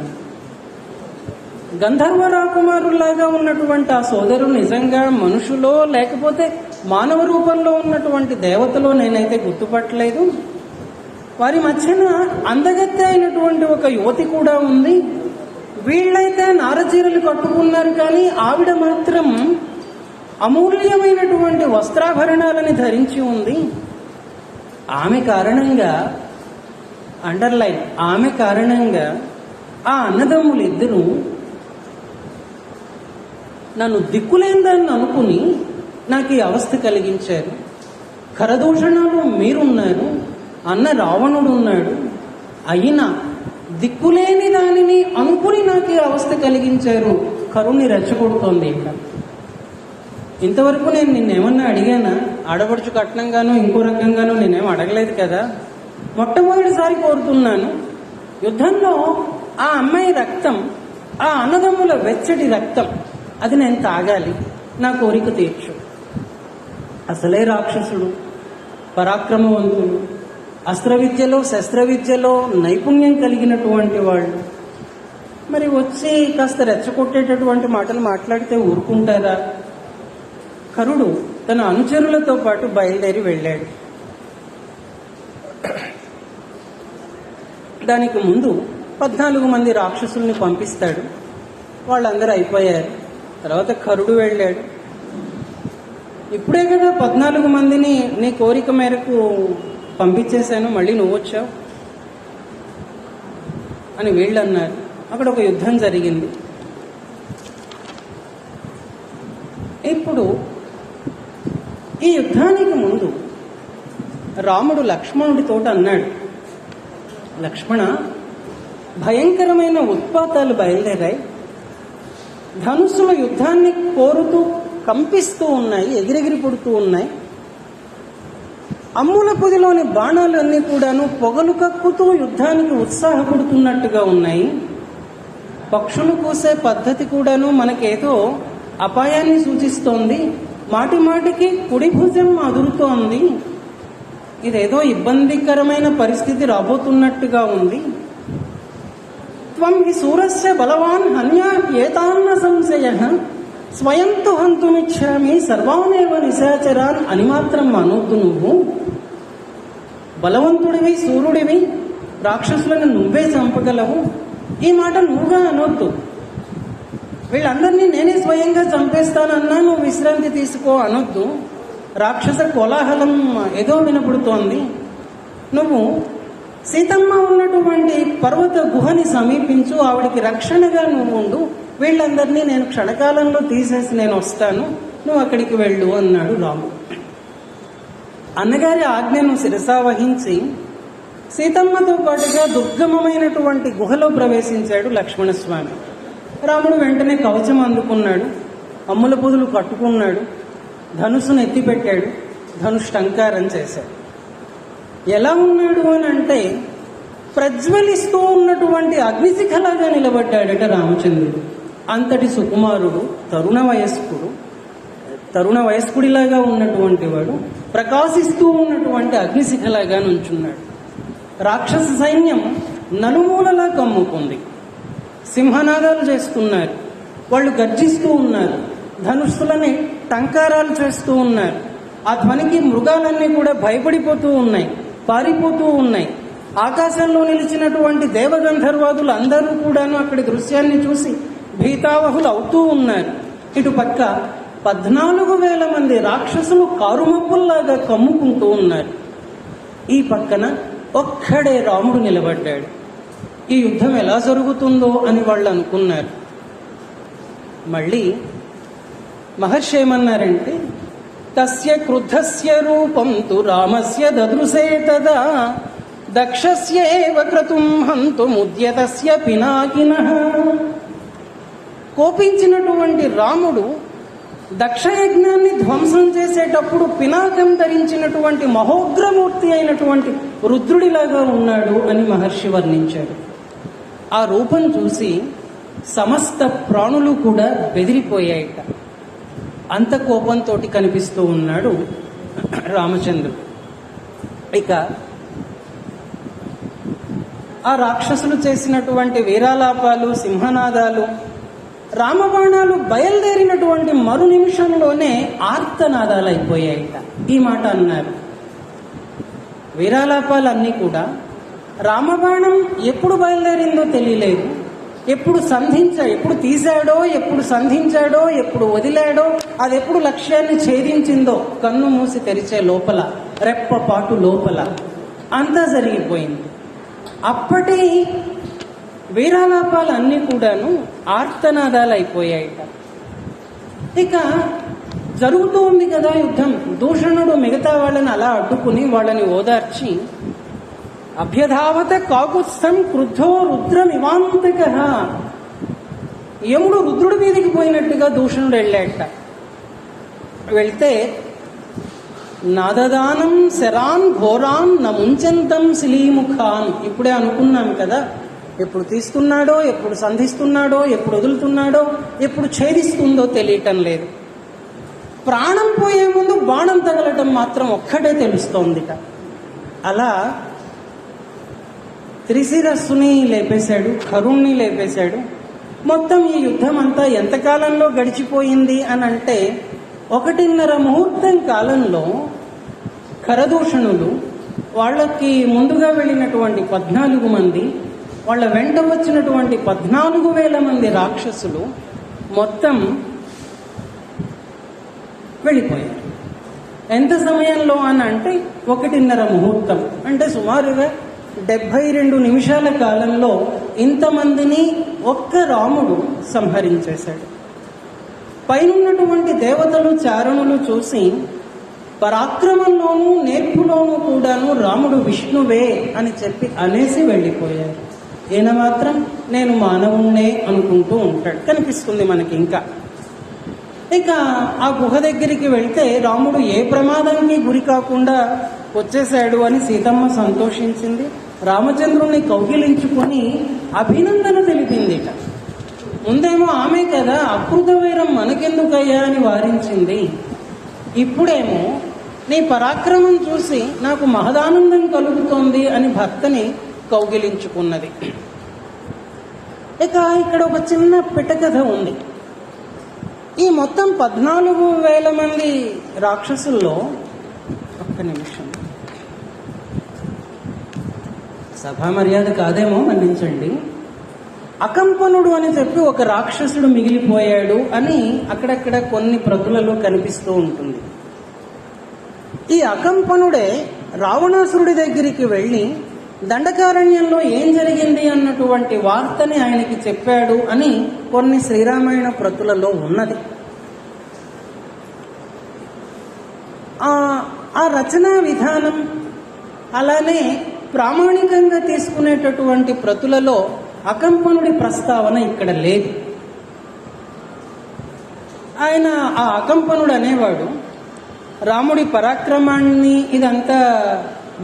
Speaker 1: గంధర్వ రాకుమారులాగా ఉన్నటువంటి ఆ సోదరులు నిజంగా మనుషులో లేకపోతే మానవ రూపంలో ఉన్నటువంటి దేవతలో నేనైతే గుర్తుపట్టలేదు. వారి మధ్యన అందగత్తె అయినటువంటి ఒక యువతి కూడా ఉంది. వీళ్ళైతే నారచీరలు కట్టుకున్నారు, కానీ ఆవిడ మాత్రం అమూల్యమైనటువంటి వస్త్రాభరణాలని ధరించి ఉంది. ఆమె కారణంగా, అండర్లైన్, ఆమె కారణంగా ఆ అన్నదమ్ములు ఇద్దరు నన్ను దిక్కులేందని అనుకుని నాకు ఈ అవస్థ కలిగించారు. ఖరదూషణలు మీరున్నారు, అన్న రావణుడు ఉన్నాడు, అయినా దిక్కులేని దానిని అనుకుని నాకు ఈ అవస్థ కలిగించారు. కరుణ్ణి రెచ్చగొడుతోంది. ఇక్కడ ఇంతవరకు నేను నిన్నేమన్నా అడిగానా? ఆడపడుచు కట్నంగానో ఇంకో రకంగానో నేనేం అడగలేదు కదా. మొట్టమొదటిసారి కోరుతున్నాను, యుద్ధంలో ఆ అమ్మాయి రక్తం, ఆ అన్నదమ్ముల వెచ్చటి రక్తం, అది నేను తాగాలి, నా కోరిక తీర్చు. అసలే రాక్షసుడు, పరాక్రమవంతుడు, అస్త్ర విద్యలో శస్త్ర విద్యలో నైపుణ్యం కలిగినటువంటి వాళ్ళు. మరి వచ్చి కాస్త రెచ్చగొట్టేటటువంటి మాటలు మాట్లాడితే ఊరుకుంటారా? కరుడు తన అనుచరులతో పాటు బయలుదేరి వెళ్ళాడు. దానికి ముందు 14 మంది రాక్షసుల్ని పంపిస్తాడు. వాళ్ళందరూ అయిపోయారు. తర్వాత కరుడు వెళ్ళాడు. ఇప్పుడే కదా 14 మందిని నీ కోరిక మేరకు పంపించేశాను, మళ్ళీ నువ్వు వచ్చావు అని వీళ్ళు అన్నారు. అక్కడ ఒక యుద్ధం జరిగింది. ఇప్పుడు ఈ యుద్ధానికి ముందు రాముడు లక్ష్మణుడితో అన్నాడు, లక్ష్మణ, భయంకరమైన ఉత్పాతాలు బయలుదేరాయి. ధనుస్సుల యుద్ధాన్ని కోరుతూ కంపిస్తూ ఉన్నాయి, ఎగిరెగిరి పుడుతూ ఉన్నాయి. అమ్ముల పొదిలోని బాణాలన్నీ కూడాను పొగలు కక్కుతూ యుద్ధానికి ఉత్సాహపడుతున్నట్టుగా ఉన్నాయి. పక్షులు కూసే పద్ధతి కూడాను మనకేదో అపాయాన్ని సూచిస్తోంది. మాటి మాటికి కుడి భుజం అదురుతోంది. ఇదేదో ఇబ్బందికరమైన పరిస్థితి రాబోతున్నట్టుగా ఉంది. త్వం హి సూరస్య బలవాన్ హన్యా ఏతాన్న సంశయః స్వయం తు హంతుమిచ్చామి సర్వానేవ నిశాచరాన్ అని మాత్రం అనొద్దు. నువ్వు బలవంతుడివి, సూర్యుడివి, రాక్షసులను నువ్వే చంపగలవు, ఈ మాట నువ్వుగా అనొద్దు. వీళ్ళందరినీ నేనే స్వయంగా చంపేస్తానన్నా నువ్వు విశ్రాంతి తీసుకో అనొద్దు. రాక్షస కోలాహలం ఏదో వినపడుతోంది. నువ్వు సీతమ్మ ఉన్నటువంటి పర్వత గుహని సమీపించు, ఆవిడికి రక్షణగా నువ్వు ఉండు. వీళ్ళందరినీ నేను క్షణకాలంలో తీసేసి నేను వస్తాను, నువ్వు అక్కడికి వెళ్ళు అన్నాడు రాముడు. అన్నగారి ఆజ్ఞను శిరసావహించి సీతమ్మతో పాటుగా దుర్గమమైనటువంటి గుహలో ప్రవేశించాడు లక్ష్మణస్వామి. రాముడు వెంటనే కవచం అందుకున్నాడు, అమ్ముల పొదులు కట్టుకున్నాడు, ధనుసును ఎత్తిపెట్టాడు, ధనుష్టంకారం చేశాడు. ఎలా ఉన్నాడు అని అంటే ప్రజ్వలిస్తూ ఉన్నటువంటి అగ్నిశిఖలాగా నిలబడ్డాడట రామచంద్రుడు. అంతటి సుకుమారుడు, తరుణ వయస్కుడిలాగా ఉన్నటువంటి వాడు ప్రకాశిస్తూ ఉన్నటువంటి అగ్నిశిఖలాగా నుంచున్నాడు. రాక్షస సైన్యం నలుమూలలా కమ్ముకుంది. సింహనాదాలు చేస్తున్నారు, వాళ్ళు గర్జిస్తూ ఉన్నారు, ధనుస్సులని టంకారాలు చేస్తూ ఉన్నారు. ఆ ధ్వనికి మృగాలన్నీ కూడా భయపడిపోతూ ఉన్నాయి, పారిపోతూ ఉన్నాయి. ఆకాశంలో నిలిచినటువంటి దేవగంధర్వాదులు అందరూ కూడాను అక్కడి దృశ్యాన్ని చూసి భీతావహులు అవుతూ ఉన్నారు. ఇటు పక్క 14,000 మంది రాక్షసులు కారుమప్పుల్లాగా కమ్ముకుంటూ ఉన్నారు. ఈ పక్కన ఒక్కడే రాముడు నిలబడ్డాడు. ఈ యుద్ధం ఎలా జరుగుతుందో అని వాళ్ళు అనుకున్నారు. మళ్ళీ మహర్షి ఏమన్నారంటే, తస్య క్రుద్ధస్య రూపం తు రామస్య దదృశే తదా దక్షస్యేవ క్రతుం హంతుముద్యతస్య పినాకినః. కోపించినటువంటి రాముడు దక్షయజ్ఞాన్ని ధ్వంసం చేసేటప్పుడు పినాకం ధరించినటువంటి మహోగ్రమూర్తి అయినటువంటి రుద్రుడిలాగా ఉన్నాడు అని మహర్షి వర్ణించాడు. ఆ రూపం చూసి సమస్త ప్రాణులు కూడా బెదిరిపోయాయట. అంత కోపంతో కనిపిస్తూ ఉన్నాడు రామచంద్రుడు. ఇక ఆ రాక్షసులు చేసినటువంటి వీరాలాపాలు, సింహనాదాలు, రామబాణాలు బయలుదేరినటువంటి మరు నిమిషంలోనే ఆర్తనాదాలు అయిపోయాయట. ఈ మాట అన్నారు. వీరాలాపాలన్నీ కూడా రామబాణం ఎప్పుడు బయలుదేరిందో తెలియలేదు. ఎప్పుడు తీశాడో, ఎప్పుడు సంధించాడో, ఎప్పుడు వదిలాడో, అది ఎప్పుడు లక్ష్యాన్ని ఛేదించిందో కన్ను మూసి తెరిచే లోపల, రెప్పపాటు లోపల అంతా జరిగిపోయింది. అప్పటి వీరాలాపాలన్నీ కూడాను ఆర్తనాదాలు అయిపోయాయట. ఇక జరుగుతూ ఉంది కదా యుద్ధం. దూషణుడు మిగతా వాళ్ళని అలా అడ్డుకుని వాళ్ళని ఓదార్చి, అభ్యధావత కాకుత్స్థం క్రుద్ధో రుద్రమివాంతకః. యముడు రుద్రుడి మీదకి పోయినట్టుగా దూషణుడు వెళ్ళాట. వెళ్తే నాదదానం శరాన్ ఘోరాన్ నముంచంతం శిలీముఖాన్. ఇప్పుడే అనుకున్నాం కదా, ఎప్పుడు తీస్తున్నాడో, ఎప్పుడు సంధిస్తున్నాడో, ఎప్పుడు వదులుతున్నాడో, ఎప్పుడు ఛేదిస్తుందో తెలియటం లేదు. ప్రాణం పోయే ముందు బాణం తగలటం మాత్రం ఒక్కటే తెలుస్తోందిట. అలా త్రిశిరస్సుని లేపేశాడు, కరుణ్ణి లేపేశాడు. మొత్తం ఈ యుద్ధం అంతా ఎంతకాలంలో గడిచిపోయింది అని అంటే 1.5 ముహూర్తం కాలంలో ఖరదూషణులు, వాళ్ళకి ముందుగా వెళ్ళినటువంటి 14 మంది, వాళ్ళ వెంట వచ్చినటువంటి 14,000 మంది రాక్షసులు మొత్తం వెళ్ళిపోయారు. ఎంత సమయంలో అని అంటే 1.5 ముహూర్తం అంటే సుమారుగా 72 నిమిషాల కాలంలో ఇంతమందిని ఒక్క రాముడు సంహరించేశాడు. పైనున్నటువంటి దేవతలు, చారణులు చూసి పరాక్రమంలోనూ నేర్పులోనూ కూడాను రాముడు విష్ణువే అని చెప్పి అనేసి వెళ్ళిపోయారు. ఈయన మాత్రం నేను మానవుణ్ణే అనుకుంటూ ఉంటాడు. కనిపిస్తుంది మనకి. ఇంకా ఇక ఆ గుహ దగ్గరికి వెళ్తే రాముడు ఏ ప్రమాదానికి గురి కాకుండా వచ్చేశాడు అని సీతమ్మ సంతోషించింది. రామచంద్రుణ్ణి కౌగిలించుకొని అభినందన తెలిపిందిట. ముందేమో ఆమె కదా అకృత వైరం మనకెందుకయ్యా అని వారించింది. ఇప్పుడేమో నీ పరాక్రమం చూసి నాకు మహదానందం కలుగుతోంది అని భర్తని కౌగిలించుకున్నది. ఇక ఇక్కడ ఒక చిన్న పిటకథ ఉంది. ఈ మొత్తం 14,000 మంది రాక్షసుల్లో, ఒక్క నిమిషం, సభా మర్యాద కాదేమో మన్నించండి, అకంపనుడు అని చెప్పి ఒక రాక్షసుడు మిగిలిపోయాడు అని అక్కడక్కడ కొన్ని ప్రతులలో కనిపిస్తూ ఉంటుంది. ఈ అకంపనుడే రావణాసురుడి దగ్గరికి వెళ్ళి దండకారణ్యంలో ఏం జరిగింది అన్నటువంటి వార్తని ఆయనకి చెప్పాడు అని కొన్ని శ్రీరామాయణ ప్రతులలో ఉన్నది. ఆ రచనా విధానం అలానే ప్రామాణికంగా తీసుకునేటటువంటి ప్రతులలో అకంపనుడి ప్రస్తావన ఇక్కడ లేదు. ఆయన ఆ అకంపనుడు అనేవాడు రాముడి పరాక్రమాన్ని ఇదంతా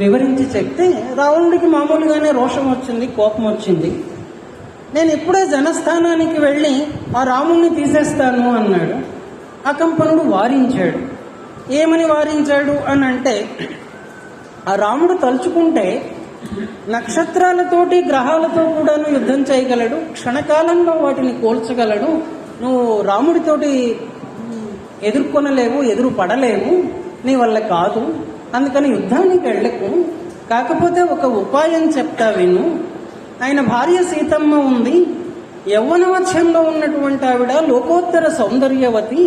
Speaker 1: వివరించి చెప్తే రావణుడికి మామూలుగానే రోషం వచ్చింది, కోపం వచ్చింది. నేను ఇప్పుడే జనస్థానానికి వెళ్ళి ఆ రాముడిని తీసేస్తాను అన్నాడు. అకంపనుడు వారించాడు. ఏమని వారించాడు అని అంటే, ఆ రాముడు తలుచుకుంటే నక్షత్రాలతోటి గ్రహాలతో కూడాను యుద్ధం చేయగలడు, క్షణకాలంలో వాటిని కోల్చగలడు. నువ్వు రాముడితోటి ఎదుర్కొనలేవు, ఎదురు పడలేవు, నీ వల్ల కాదు, అందుకని యుద్ధానికి వెళ్ళకు. కాకపోతే ఒక ఉపాయం చెప్తా విను. ఆయన భార్య సీతమ్మ ఉంది, యవ్వనవత్సంలో ఉన్నటువంటి ఆవిడ లోకోత్తర సౌందర్యవతి.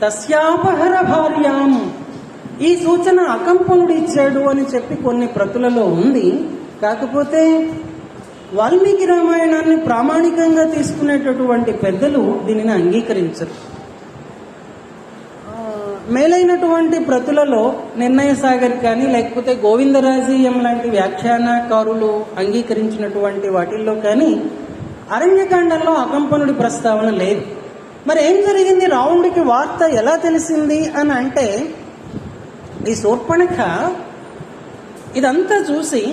Speaker 1: తస్యాపహర భార్యాం. ఈ సూచన అకంపనుడు ఇచ్చాడు అని చెప్పి కొన్ని ప్రతులలో ఉంది. కాకపోతే వాల్మీకి రామాయణాన్ని ప్రామాణికంగా తీసుకునేటటువంటి పెద్దలు దీనిని అంగీకరించరు. మేలైనటువంటి ప్రతులలో నిర్ణయ సాగర్ కానీ లేకపోతే గోవిందరాజీయం లాంటి వ్యాఖ్యానకారులు అంగీకరించినటువంటి వాటిల్లో కానీ అరణ్యకాండంలో అకంపనుడి ప్రస్తావన లేదు. మరి ఏం జరిగింది, రావణుడికి వార్త ఎలా తెలిసింది అని అంటే, ఈ శూర్పణఖ ఇదంతా చూసి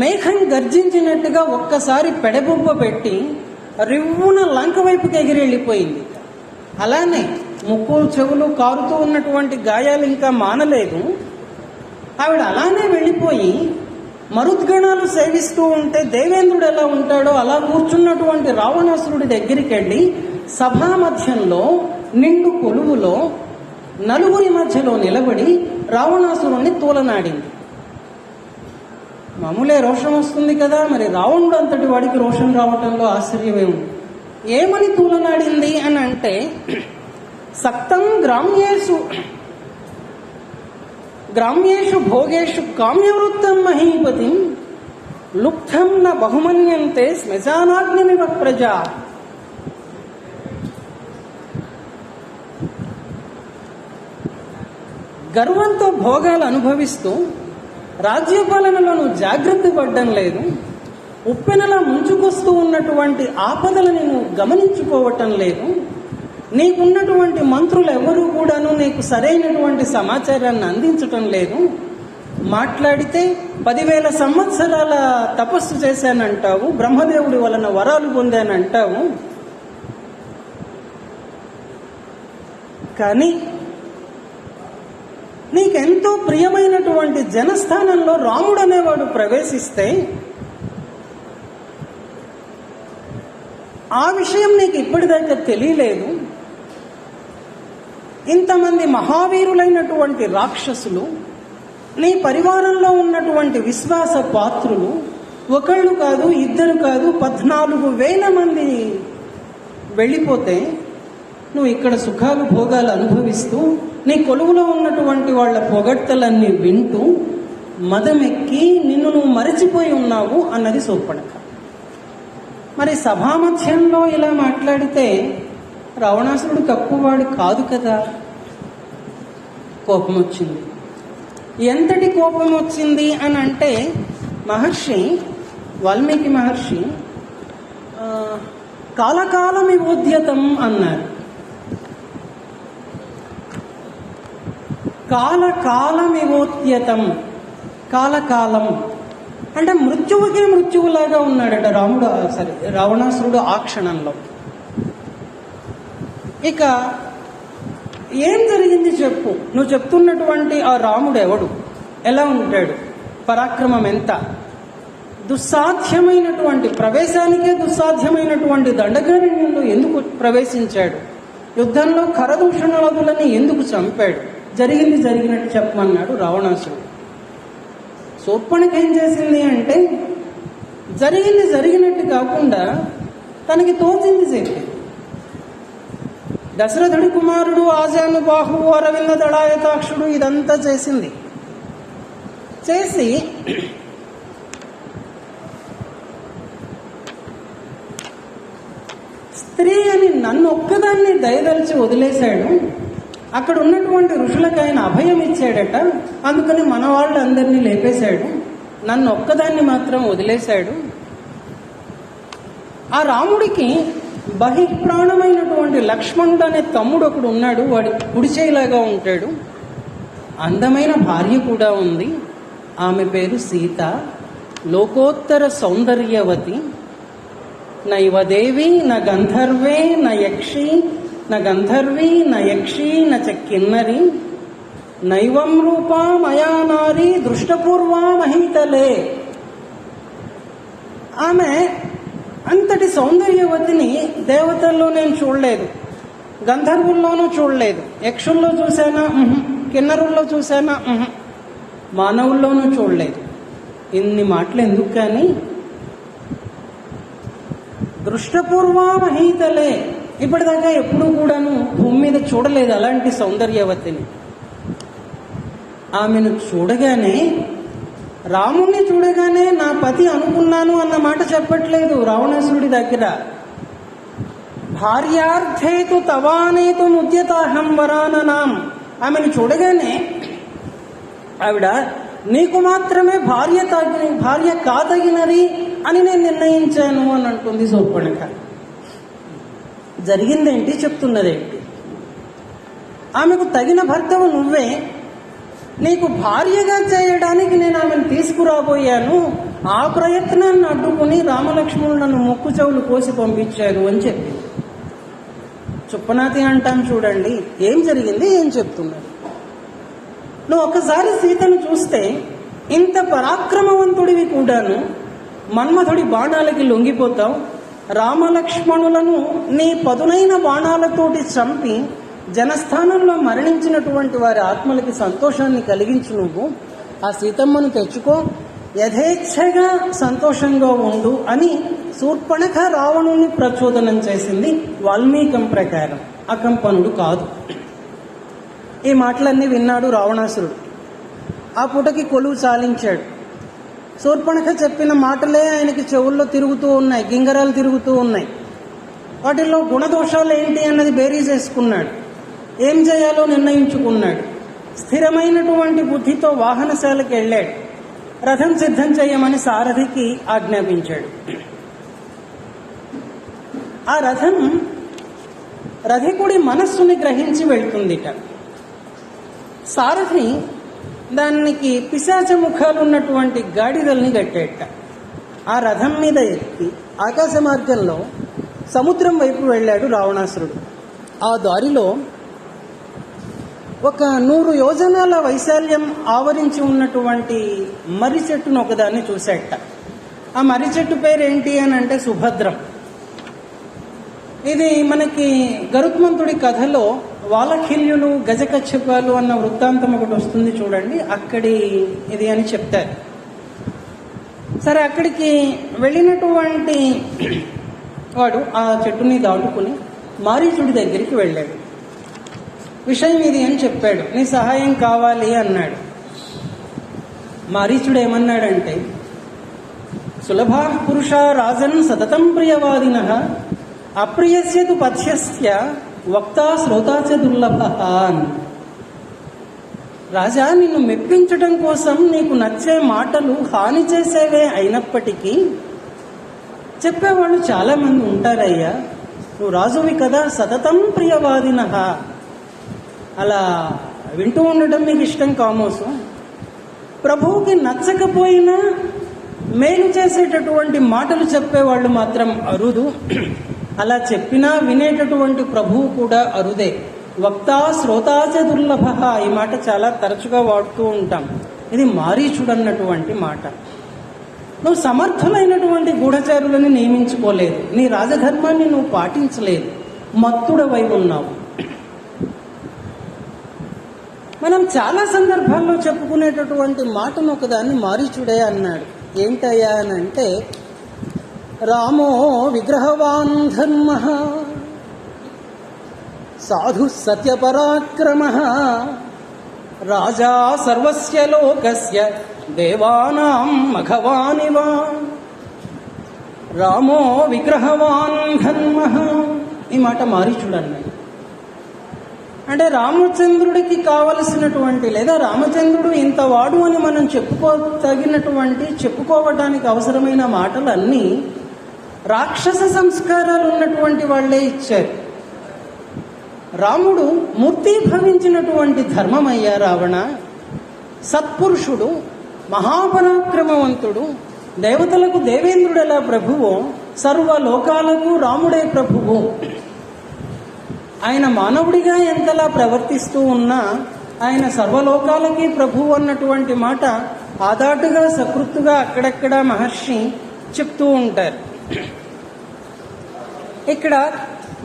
Speaker 1: మేఘం గర్జించినట్టుగా ఒక్కసారి పెడబొబ్బ పెట్టి రివ్వున లంక వైపుకి ఎగిరి వెళ్ళిపోయింది. అలానే ముక్కు చెవులు కారుతూ ఉన్నటువంటి గాయాలు ఇంకా మానలేదు. ఆవిడ అలానే వెళ్ళిపోయి మరుద్గణాలు సేవిస్తూ ఉంటే దేవేంద్రుడు ఎలా ఉంటాడో అలా కూర్చున్నటువంటి రావణాసురుడి దగ్గరికి వెళ్ళి సభా మధ్యంలో నిండు కొలువులో నలుగురి మధ్యలో నిలబడి రావణాసురుణ్ణి తూలనాడింది. మామూలే రోషం వస్తుంది కదా, మరి రావణుడు అంతటి వాడికి రోషం రావటంలో ఆశ్చర్యమే ఉంది. ఏమని తూలనాడింది అని అంటే, సక్తం గ్రామ్యేషు భోగేషు కామ్యవృత్తం మహీపతి లుప్తం న బహుమన్యంతే శ్మశానాగ్నిమివ ప్రజా. గర్వంతో భోగాలు అనుభవిస్తూ రాజ్యపాలనలో జాగ్రత్త పడ్డం లేదు. ఉప్పెనలా ముంచుకొస్తూ ఉన్నటువంటి ఆపదలను నువ్వు గమనించుకోవటం లేదు. నీకున్నటువంటి మంత్రులు ఎవరూ కూడాను నీకు సరైనటువంటి సమాచారాన్ని అందించటం లేదు. మాట్లాడితే 10,000 సంవత్సరాల తపస్సు చేశానంటావు, బ్రహ్మదేవుడి వలన వరాలు పొందానంటావు. కానీ నీకెంతో ప్రియమైనటువంటి జనస్థానంలో రాముడు అనేవాడు ప్రవేశిస్తే ఆ విషయం నీకు ఇప్పటిదాకా తెలియలేదు. ఇంతమంది మహావీరులైనటువంటి రాక్షసులు నీ పరివారంలో ఉన్నటువంటి విశ్వాస పాత్రులు ఒకళ్ళు కాదు, ఇద్దరు కాదు, 14,000 మంది వెళ్ళిపోతే నువ్వు ఇక్కడ సుఖాలు భోగాలు అనుభవిస్తూ నీ కొలువులో ఉన్నటువంటి వాళ్ళ పొగడ్తలన్నీ వింటూ మదమెక్కి నిన్ను నువ్వు మరచిపోయి ఉన్నావు అన్నది శూర్పణఖ. మరి సభామధ్యంలో ఇలా మాట్లాడితే రావణాసురుడు తక్కువవాడు కాదు కదా. కోపం వచ్చింది. ఎంతటి కోపం వచ్చింది అని అంటే, వాల్మీకి మహర్షి కాలకాలమివోద్యతం అన్నారు. కాలకాలమివోద్యతం, కాలకాలం అంటే మృత్యువుకే మృత్యువులాగా ఉన్నాడట రావణాసురుడు ఆ క్షణంలో. ఇక ఏం జరిగింది చెప్పు, నువ్వు చెప్తున్నటువంటి ఆ రాముడు ఎవడు, ఎలా ఉంటాడు, పరాక్రమం ఎంత, దుస్సాధ్యమైనటువంటి ప్రవేశానికే దుస్సాధ్యమైనటువంటి దండకారణ్యంలో ఎందుకు ప్రవేశించాడు, యుద్ధంలో ఖరదూషణాదులని ఎందుకు చంపాడు, జరిగింది జరిగినట్టు చెప్పమన్నాడు రావణాసురుడు. శూర్పణఖ ఏం చేసింది అంటే, జరిగింది జరిగినట్టు కాకుండా తనకి తోచింది చెప్పింది. దశరథుడి కుమారుడు, ఆజానుబాహువు, అరవింద దళాయతాక్షుడు ఇదంతా చేసింది. చేసి స్త్రీ అని నన్ను ఒక్కదాన్ని దయదలిచి వదిలేశాడు. అక్కడ ఉన్నటువంటి ఋషులకు ఆయన అభయం ఇచ్చాడట, అందుకని మన వాళ్ళందరినీ లేపేశాడు, నన్ను ఒక్కదాన్ని మాత్రం వదిలేశాడు. ఆ రాముడికి బహిప్రాణమైనటువంటి లక్ష్మణుడు అనే తమ్ముడు ఒకడు ఉన్నాడు, వాడి కుడిచేయిలాగా ఉంటాడు. అందమైన భార్య కూడా ఉంది, ఆమె పేరు సీత. లోకోత్తర సౌందర్యవతి. నైవ దేవి న గంధర్వే న యక్షి న గంధర్వీ న యక్షి న చ కిన్నరి నైవం రూపా మయా నారీ దృష్టపూర్వా మహీతలే. ఆమె అంతటి సౌందర్యవతిని దేవతల్లో నేను చూడలేదు, గంధర్వుల్లోనూ చూడలేదు, యక్షుల్లో చూశానా, కిన్నరుల్లో చూశానా, మానవుల్లోనూ చూడలేదు. ఇన్ని మాటలు ఎందుకు కానీ, దృష్టపూర్వా మహీతలే, ఇప్పటిదాకా ఎప్పుడూ కూడాను భూమి మీద చూడలేదు అలాంటి సౌందర్యవతిని. ఆమెను చూడగానే, రాముణ్ణి చూడగానే నా పతి అనుకున్నాను అన్న మాట చెప్పట్లేదు రావణాసురుడి దగ్గర. భార్యార్థేతు తవానేతు ముద్యతాహం వరాననాం. ఆమెను చూడగానే ఆవిడ నీకు మాత్రమే భార్య కాదగినది అని నేను నిర్ణయించాను అని అంటుంది శూర్పణఖ. జరిగిందేంటి, చెప్తున్నదేంటి? ఆమెకు తగిన భర్తవు నువ్వే, నీకు భార్యగా చేయడానికి నేను ఆమెను తీసుకురాబోయాను, ఆ ప్రయత్నాన్ని అడ్డుకుని రామలక్ష్మణులను ముక్కు చెవులు కోసి పంపించారు అని చెప్పి. చుప్పనాతి అంటాం చూడండి, ఏం జరిగింది, ఏం చెప్తున్నారు. నువ్వు ఒక్కసారి సీతను చూస్తే ఇంత పరాక్రమవంతుడివి కూడాను మన్మథుడి బాణాలకి లొంగిపోతావు. రామలక్ష్మణులను నీ పదునైన బాణాలతోటి చంపి జనస్థానంలో మరణించినటువంటి వారి ఆత్మలకి సంతోషాన్ని కలిగించు. నువ్వు ఆ సీతమ్మను తెచ్చుకో, యథేచ్ఛగా సంతోషంగా ఉండు అని శూర్పణఖ రావణుని ప్రచోదనం చేసింది వాల్మీకం ప్రకారం. అకంపనుడు కాదు. ఈ మాటలన్నీ విన్నాడు రావణాసురుడు. ఆ పూటకి కొలువు చాలించాడు. శూర్పణఖ చెప్పిన మాటలే ఆయనకి చెవుల్లో తిరుగుతూ ఉన్నాయి, గింగరాలు తిరుగుతూ ఉన్నాయి. వాటిల్లో గుణదోషాలు ఏంటి అన్నది బేరీజ్ వేసుకున్నాడు. ఏం చేయాలో నిర్ణయించుకున్నాడు. స్థిరమైనటువంటి బుద్ధితో వాహనశాలకు వెళ్ళాడు. రథం సిద్ధం చేయమని సారథికి ఆజ్ఞాపించాడు. ఆ రథం రథికుడి మనస్సుని గ్రహించి వెళ్తుందిట. సారథి దానికి పిశాచ ముఖాలు ఉన్నటువంటి గాడిదల్ని కట్టేట. ఆ రథం మీద ఎక్కి ఆకాశ మార్గంలో సముద్రం వైపు వెళ్ళాడు రావణాసురుడు. ఆ దారిలో ఒక 100 యోజనాల వైశాల్యం ఆవరించి ఉన్నటువంటి మర్రి చెట్టును ఒకదాన్ని చూశాట. ఆ మర్రి చెట్టు పేరేంటి అని అంటే సుభద్రం. ఇది మనకి గరుత్మంతుడి కథలో వాలఖిల్యులు గజకచ్చపాలు అన్న వృత్తాంతం ఒకటి వస్తుంది చూడండి, అక్కడి ఇది అని చెప్తారు. సరే, అక్కడికి వెళ్ళినటువంటి వాడు ఆ చెట్టుని దాటుకుని మారీచుడి దగ్గరికి వెళ్ళాడు. విషయం ఇది అని చెప్పాడు. నీ సహాయం కావాలి అన్నాడు. మారీచుడు ఏమన్నాడంటే, సులభా పురుష రాజన్ సతతం ప్రియవాదినః అప్రియస్య తు పథ్యస్య వక్తా శ్రోతా చ దుర్లభః. రాజా, నిన్ను మెప్పించడం కోసం నీకు నచ్చే మాటలు హాని చేసేవే అయినప్పటికీ చెప్పేవాళ్ళు చాలా మంది ఉంటారయ్యా. నువ్వు రాజువి కదా, సతతం ప్రియవాదినః. అలా వింటూ ఉండటం నీకు ఇష్టం కామోసు. ప్రభువుకి నచ్చకపోయినా మేలు చేసేటటువంటి మాటలు చెప్పేవాళ్ళు మాత్రం అరుదు. అలా చెప్పినా వినేటటువంటి ప్రభువు కూడా అరుదే. వక్తా శ్రోతాచ దుర్లభ. ఈ మాట చాలా తరచుగా వాడుతూ ఉంటాం. ఇది మారీచుడు అన్నటువంటి మాట. నువ్వు సమర్థులైనటువంటి గూఢచారులను నియమించుకోలేదు, నీ రాజధర్మాన్ని నువ్వు పాటించలేదు, మత్తుడవై ఉన్నావు. మనం చాలా సందర్భాల్లో చెప్పుకునేటటువంటి మాటను ఒకదాన్ని మారీచుడే అన్నాడు. ఏంటయ్యా అని అంటే, రామో విగ్రహవాన్ ధర్మ సాధు సత్యపరాక్రమ రాజా సర్వస్య లోకస్య దేవానాం మఘవానివ. రామో విగ్రహవాన్ ధర్మ. ఈ మాట మారీచుడు అన్నాడు. అంటే రామచంద్రుడికి కావలసినటువంటి, లేదా రామచంద్రుడు ఇంతవాడు అని మనం చెప్పుకోవడానికి అవసరమైన మాటలన్నీ రాక్షస సంస్కారాలు ఉన్నటువంటి వాళ్లే ఇచ్చారు. రాముడు మూర్తీభవించినటువంటి ధర్మమయ్యా రావణ. సత్పురుషుడు, మహాపరాక్రమవంతుడు, దేవతలకు దేవేంద్రుడెలా ప్రభువు, సర్వలోకాలకు రాముడే ప్రభువు. ఆయన మానవుడిగా ఎంతలా ప్రవర్తిస్తూ ఉన్నా ఆయన సర్వలోకాలకి ప్రభువు అన్నటువంటి మాట ఆదాటుగా సకృత్తుగా అక్కడక్కడ మహర్షి చెప్తూ ఉంటారు. ఇక్కడ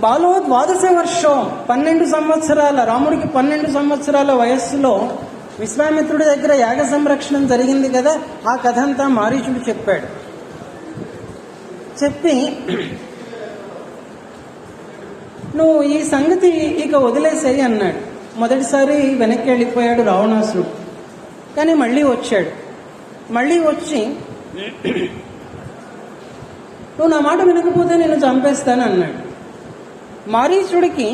Speaker 1: బాలో 12 వర్షం, 12 సంవత్సరాల రాముడికి 12 సంవత్సరాల వయస్సులో విశ్వామిత్రుడి దగ్గర యాగ సంరక్షణం జరిగింది కదా, ఆ కథ అంతా మారీచుడు చెప్పాడు. చెప్పి నువ్వు ఈ సంగతి ఇక వదిలేసేయి అన్నాడు. మొదటిసారి వెనక్కి వెళ్ళిపోయాడు రావణాసురుడు. కానీ మళ్ళీ వచ్చాడు. మళ్ళీ వచ్చి నువ్వు నా మాట వినకపోతే నేను చంపేస్తాను అన్నాడు. మారీచుడికి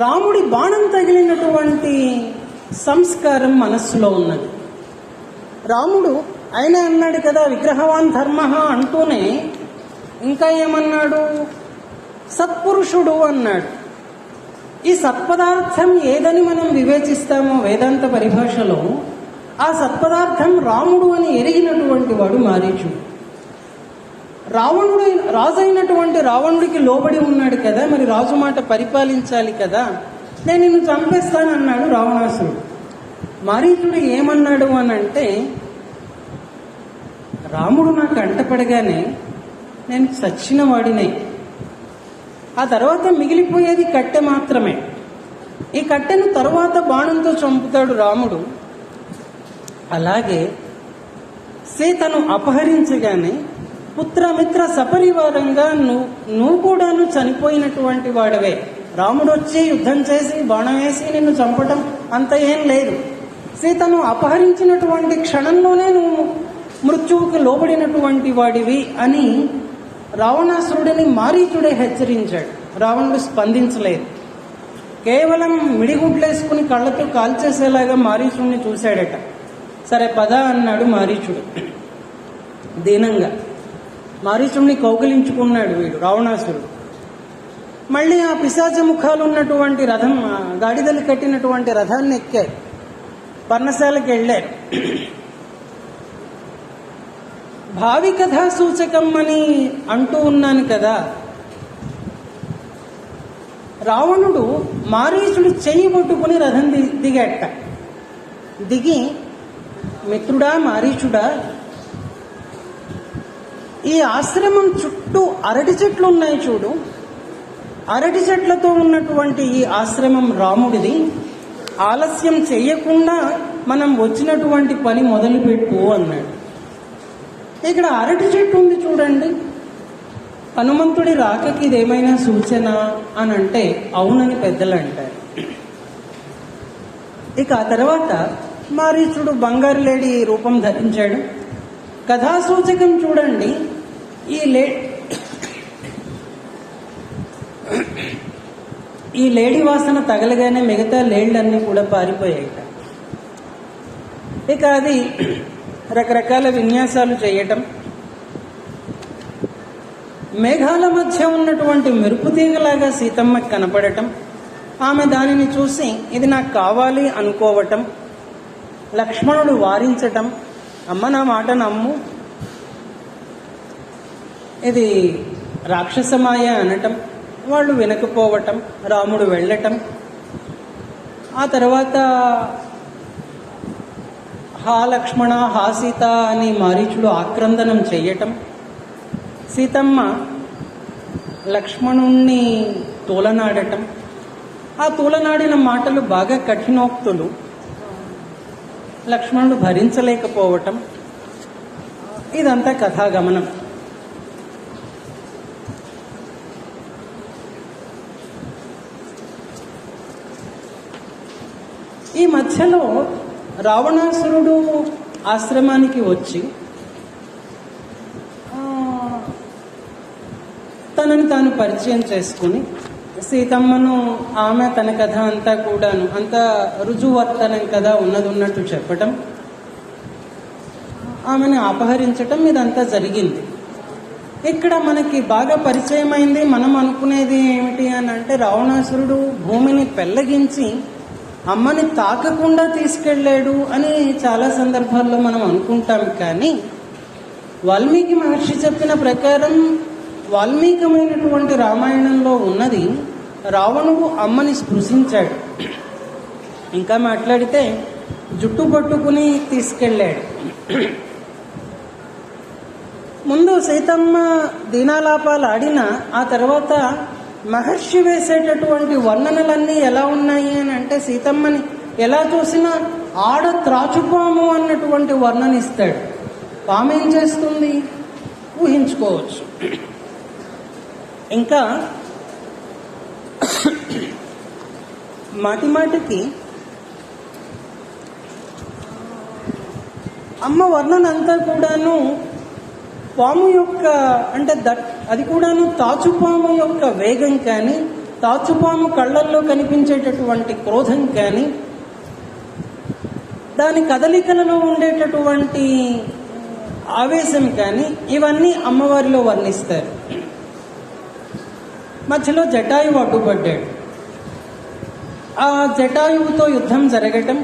Speaker 1: రాముడి బాణం తగిలినటువంటి సంస్కారం మనస్సులో ఉన్నది. రాముడు ఆయన అన్నాడు కదా, విగ్రహవాన్ ధర్మ అంటూనే ఇంకా ఏమన్నాడు, సత్పురుషుడు అన్నాడు. ఈ సత్పదార్థం ఏదని మనం వివేచిస్తామో వేదాంత పరిభాషలో, ఆ సత్పదార్థం రాముడు అని ఎరిగినటువంటి వాడు మారీచుడు. రావణుడు రాజైనటువంటి రావణుడికి లోబడి ఉన్నాడు కదా, మరి రాజు మాట పరిపాలించాలి కదా, నేను నిన్ను చంపేస్తానన్నాడు రావణాసురుడు. మారీచుడు ఏమన్నాడు అని అంటే, రాముడు నాకు అంటపడగానే నేను చచ్చిన వాడినే, ఆ తర్వాత మిగిలిపోయేది కట్టె మాత్రమే. ఈ కట్టెను తరువాత బాణంతో చంపుతాడు రాముడు. అలాగే సీతను అపహరించగానే పుత్రమిత్ర సపరివారంగా నువ్వు కూడాను చనిపోయినటువంటి వాడవే. రాముడు వచ్చి యుద్ధం చేసి బాణం వేసి నిన్ను చంపటం అంత ఏం లేదు. సీతను అపహరించినటువంటి క్షణంలోనే నువ్వు మృత్యువుకు లోబడినటువంటి వాడివి అని రావణాసురుడిని మారీచుడే హెచ్చరించాడు. రావణుడు స్పందించలేదు. కేవలం మిడిగుడ్లేసుకుని కళ్ళతో కాల్చేసేలాగా మారీచుడిని చూశాడట. సరే పద అన్నాడు మారీచుడు దీనంగా. మారీచుడిని కౌగిలించుకున్నాడు వీడు రావణాసురుడు. మళ్ళీ ఆ పిశాచ ముఖాలు ఉన్నటువంటి రథం, గాడిదలు కట్టినటువంటి రథాన్ని ఎక్కారు, పర్ణశాలకు వెళ్ళారు. భావి కథా సూచకం అని అంటూ ఉన్నాను కదా, రావణుడు మారీచుడు చెయ్యి పట్టుకుని రథం దిగాట. దిగి, మిత్రుడా మారీచుడా, ఈ ఆశ్రమం చుట్టూ అరటి చెట్లు ఉన్నాయి చూడు, అరటి చెట్లతో ఉన్నటువంటి ఈ ఆశ్రమం రాముడిది. ఆలస్యం చెయ్యకుండా మనం వచ్చినటువంటి పని మొదలుపెట్టు అన్నాడు. ఇక్కడ అరటి చెట్టు ఉంది చూడండి, హనుమంతుడి రాకకి ఇదేమైనా సూచన అని అంటే అవునని పెద్దలు అంటారు. ఇక ఆ తర్వాత మారీచుడు బంగారు లేడి రూపం ధరించాడు. కథాసూచకం చూడండి, ఈ లేడీ వాసన తగలగానే మిగతా లేళ్లన్నీ కూడా పారిపోయాయిట. ఇక అది రకరకాల విన్యాసాలు చేయటం, మేఘాల మధ్య ఉన్నటువంటి మెరుపు తీగలాగా సీతమ్మకి కనపడటం, ఆమె దానిని చూసి ఇది నాకు కావాలి అనుకోవటం, లక్ష్మణుడు వారించటం, అమ్మ నా మాట నమ్ము, ఇది రాక్షసమాయ అనటం, వాళ్ళు వినకపోవటం, రాముడు వెళ్ళటం, ఆ తర్వాత హా లక్ష్మణ హా సీత అని మారీచుడు ఆక్రందనం చెయ్యటం, సీతమ్మ లక్ష్మణుణ్ణి తూలనాడటం, ఆ తూలనాడిన మాటలు బాగా కఠినోక్తులు, లక్ష్మణుడు భరించలేకపోవటం, ఇదంతా కథాగమనం. ఈ మధ్యలో రావణాసురుడు ఆశ్రమానికి వచ్చి తనని తాను పరిచయం చేసుకుని సీతమ్మను, ఆమె తన కథ అంతా కూడాను అంత రుజువర్తనం కదా ఉన్నట్టు చెప్పటం, ఆమెను అపహరించటం, ఇదంతా జరిగింది. ఇక్కడ మనకి బాగా పరిచయమైంది. మనం అనుకునేది ఏమిటి అని అంటే, రావణాసురుడు భూమిని పెళ్లగించి అమ్మని తాకకుండా తీసుకెళ్ళాడు అని చాలా సందర్భాల్లో మనం అనుకుంటాం. కానీ వాల్మీకి మహర్షి చెప్పిన ప్రకారం వాల్మీకమైనటువంటి రామాయణంలో ఉన్నది, రావణుడు అమ్మని స్పృశించాడు. ఇంకా మాట్లాడితే జుట్టు పట్టుకుని తీసుకెళ్ళాడు. ముందు సీతమ్మ దీనాలాపాలు ఆడినా ఆ తర్వాత మహర్షి వేసేటటువంటి వర్ణనలన్నీ ఎలా ఉన్నాయి అని అంటే, సీతమ్మని ఎలా చూసినా ఆడ త్రాచుపాము అన్నటువంటి వర్ణన ఇస్తాడు. పాము ఏం చేస్తుంది ఊహించుకోవచ్చు. ఇంకా మాటిమాటికి అమ్మ వర్ణన అంతా కూడాను పాము యొక్క అంటే అది కూడాను తాచుపాము యొక్క వేగం కానీ, తాచుపాము కళ్ళల్లో కనిపించేటటువంటి క్రోధం కానీ, దాని కదలికలలో ఉండేటటువంటి ఆవేశం కానీ, ఇవన్నీ అమ్మవారిలో వర్ణిస్తారు. మధ్యలో జటాయువు అడ్డుపడ్డాడు. ఆ జటాయువుతో యుద్ధం జరగటం,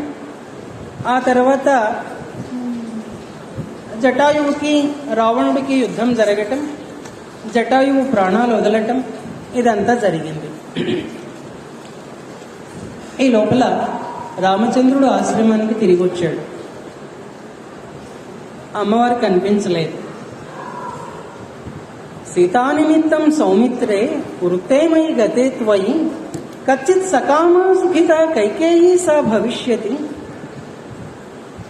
Speaker 1: ఆ తర్వాత జటాయువుకి రావణుడికి యుద్ధం జరగటం, జటాయువు ప్రాణాలు వదలటం, ఇదంతా జరిగింది. ఈ లోపల రామచంద్రుడు ఆశ్రమానికి తిరిగి వచ్చాడు. అమ్మవారు కనిపించలేదు. సీతానిమిత్తం సౌమిత్రే వృత్తేమై గతే త్వయి కచ్చిత్ సకామా సుఖిత కైకేయీ సా భవిష్యతి.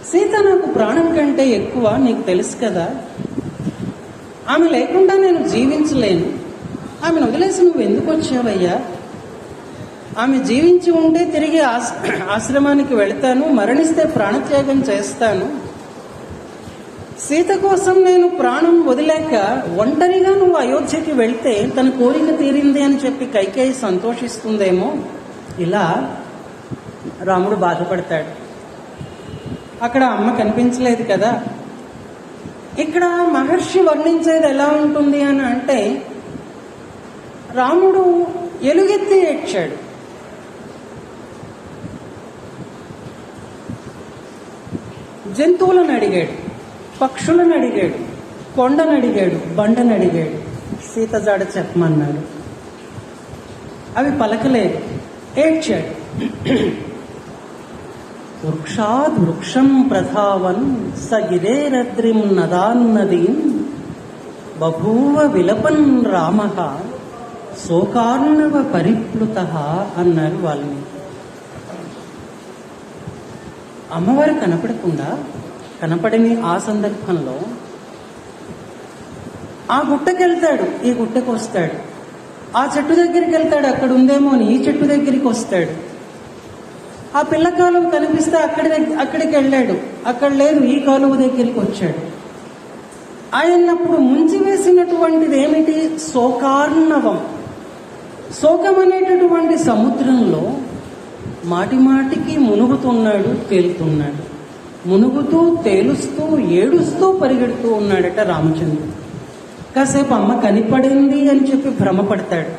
Speaker 1: సీత నాకు ప్రాణం కంటే ఎక్కువ, నీకు తెలుసు కదా. ఆమె లేకుండా నేను జీవించలేను. ఆమెను వదిలేసి నువ్వు ఎందుకు వచ్చావయ్యా? ఆమె జీవించి ఉంటే తిరిగి ఆశ్రమానికి వెళతాను, మరణిస్తే ప్రాణత్యాగం చేస్తాను. సీత కోసం నేను ప్రాణం వదిలేక ఒంటరిగా నువ్వు అయోధ్యకి వెళ్తే తన కోరిక తీరింది అని చెప్పి కైకేయి సంతోషిస్తుందేమో. ఇలా రాముడు బాధపడతాడు. అక్కడ అమ్మ కనిపించలేదు కదా. ఇక్కడ మహర్షి వర్ణించేది ఎలా ఉంటుంది అని అంటే, రాముడు ఎలుగెత్తి ఏడ్చాడు. జంతువులను అడిగాడు, పక్షులను అడిగాడు, కొండను అడిగాడు, బండను అడిగాడు, సీత జాడ చెప్పమన్నాడు. అవి పలకలేదు, ఏడ్చాడు. వృక్షాద్ వృక్షం ప్రధావన్ సగిరేరద్రిం నదాన్నదీం బభూవ విలపన్ రామః శోకార్ణవ పరిప్లుతః అన్నారు వాళ్ళని. అమ్మవారు కనపడని ఆ సందర్భంలో ఆ గుట్టకి వెళ్తాడు, ఈ గుట్టకు వస్తాడు. ఆ చెట్టు దగ్గరికి వెళ్తాడు, అక్కడ ఉందేమో అని ఈ చెట్టు దగ్గరికి వస్తాడు. ఆ పిల్ల కాలువ కనిపిస్తే అక్కడికి వెళ్ళాడు, అక్కడ లేదు, ఈ కాలువ దగ్గరికి వచ్చాడు. ఆయన్నప్పుడు ముంచివేసినటువంటిది ఏమిటి? శోకార్ణవం. శోకం అనేటటువంటి సముద్రంలో మాటిమాటికి మునుగుతున్నాడు, తేలుతున్నాడు. మునుగుతూ, తేలుస్తూ, ఏడుస్తూ పరిగెడుతూ ఉన్నాడట రామచంద్రుడు. కాసేపు అమ్మ కనిపడింది అని చెప్పి భ్రమపడతాడు.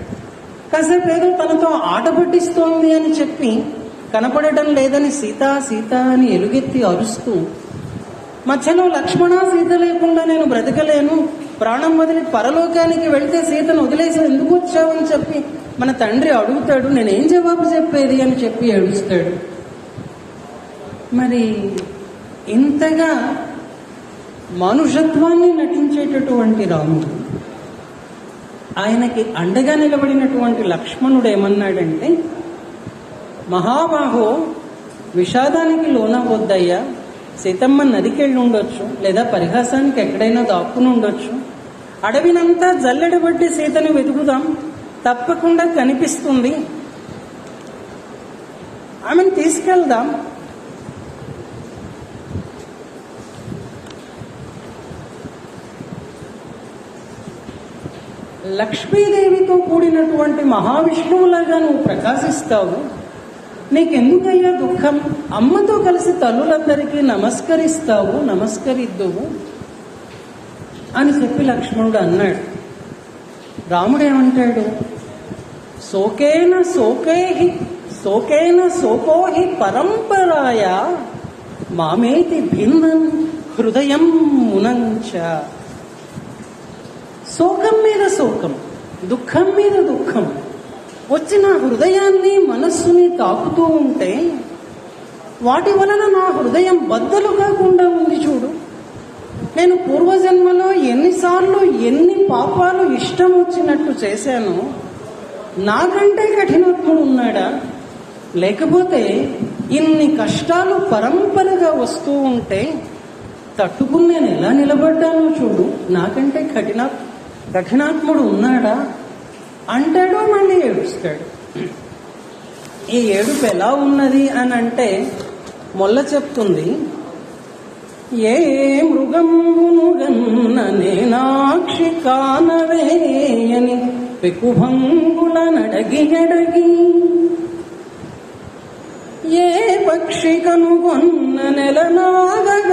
Speaker 1: కాసేపు ఏదో తనతో ఆట పట్టిస్తోంది అని చెప్పి కనపడటం లేదని సీత సీత అని ఎలుగెత్తి అరుస్తూ, మధ్యలో లక్ష్మణ సీత లేకుండా నేను బ్రతకలేను, ప్రాణం వదిలి పరలోకానికి వెళ్తే సీతను వదిలేసి ఎందుకు వచ్చావని చెప్పి మన తండ్రి అడుగుతాడు. నేనేం జవాబు చెప్పేది అని చెప్పి ఏడుస్తాడు. మరి ఇంతగా మానుషత్వాన్ని నటించేటటువంటి రాముడు, ఆయనకి అండగా నిలబడినటువంటి లక్ష్మణుడు ఏమన్నాడంటే, మహాబాహో విషాదానికి లోనవద్దయ్యా, సీతమ్మ నదికెళ్ళి ఉండొచ్చు, లేదా పరిహాసానికి ఎక్కడైనా దాక్కుని ఉండొచ్చు. అడవినంతా జల్లెడబట్టి సీతని వెతుకుదాం, తప్పకుండా కనిపిస్తుంది, ఆమెను తీసుకెళ్దాం. లక్ష్మీదేవితో కూడినటువంటి మహావిష్ణువులాగా నువ్వు ప్రకాశిస్తావు, నీకెందుకయ్యా దుఃఖం? అమ్మతో కలిసి తల్లులందరికీ నమస్కరిద్దువు అని చెప్పి లక్ష్మణుడు అన్నాడు. రాముడు ఏమంటాడు? శోకేన శోకోహి పరంపరాయ మామేతి భిన్నం హృదయం మునంచ. శోకం మీద శోకం, దుఃఖం మీద దుఃఖం వచ్చి నా హృదయాన్ని, మనస్సుని తాకుతూ ఉంటే వాటి వలన నా హృదయం బద్దలు కాకుండా ఉంది చూడు. నేను పూర్వజన్మలో ఎన్నిసార్లు ఎన్ని పాపాలు ఇష్టం వచ్చినట్టు చేశానో, నాకంటే కఠినాత్ముడు ఉన్నాడా? లేకపోతే ఇన్ని కష్టాలు పరంపరగా వస్తూ ఉంటే తట్టుకుని నేను ఎలా నిలబడ్డానో చూడు, నాకంటే కఠినాత్ముడు ఉన్నాడా అంటాడు, మళ్ళీ ఏడుస్తాడు. ఈ ఏడుపు ఎలా ఉన్నది అని అంటే మొల్ల చెప్తుంది, ఏ మృగంబునుగన్న నేనాక్షి కానవేయని పెకుభంగుల నడగి ఎడగి, ఏ పక్షి కనుగొన్న నెలనాగగానవేయని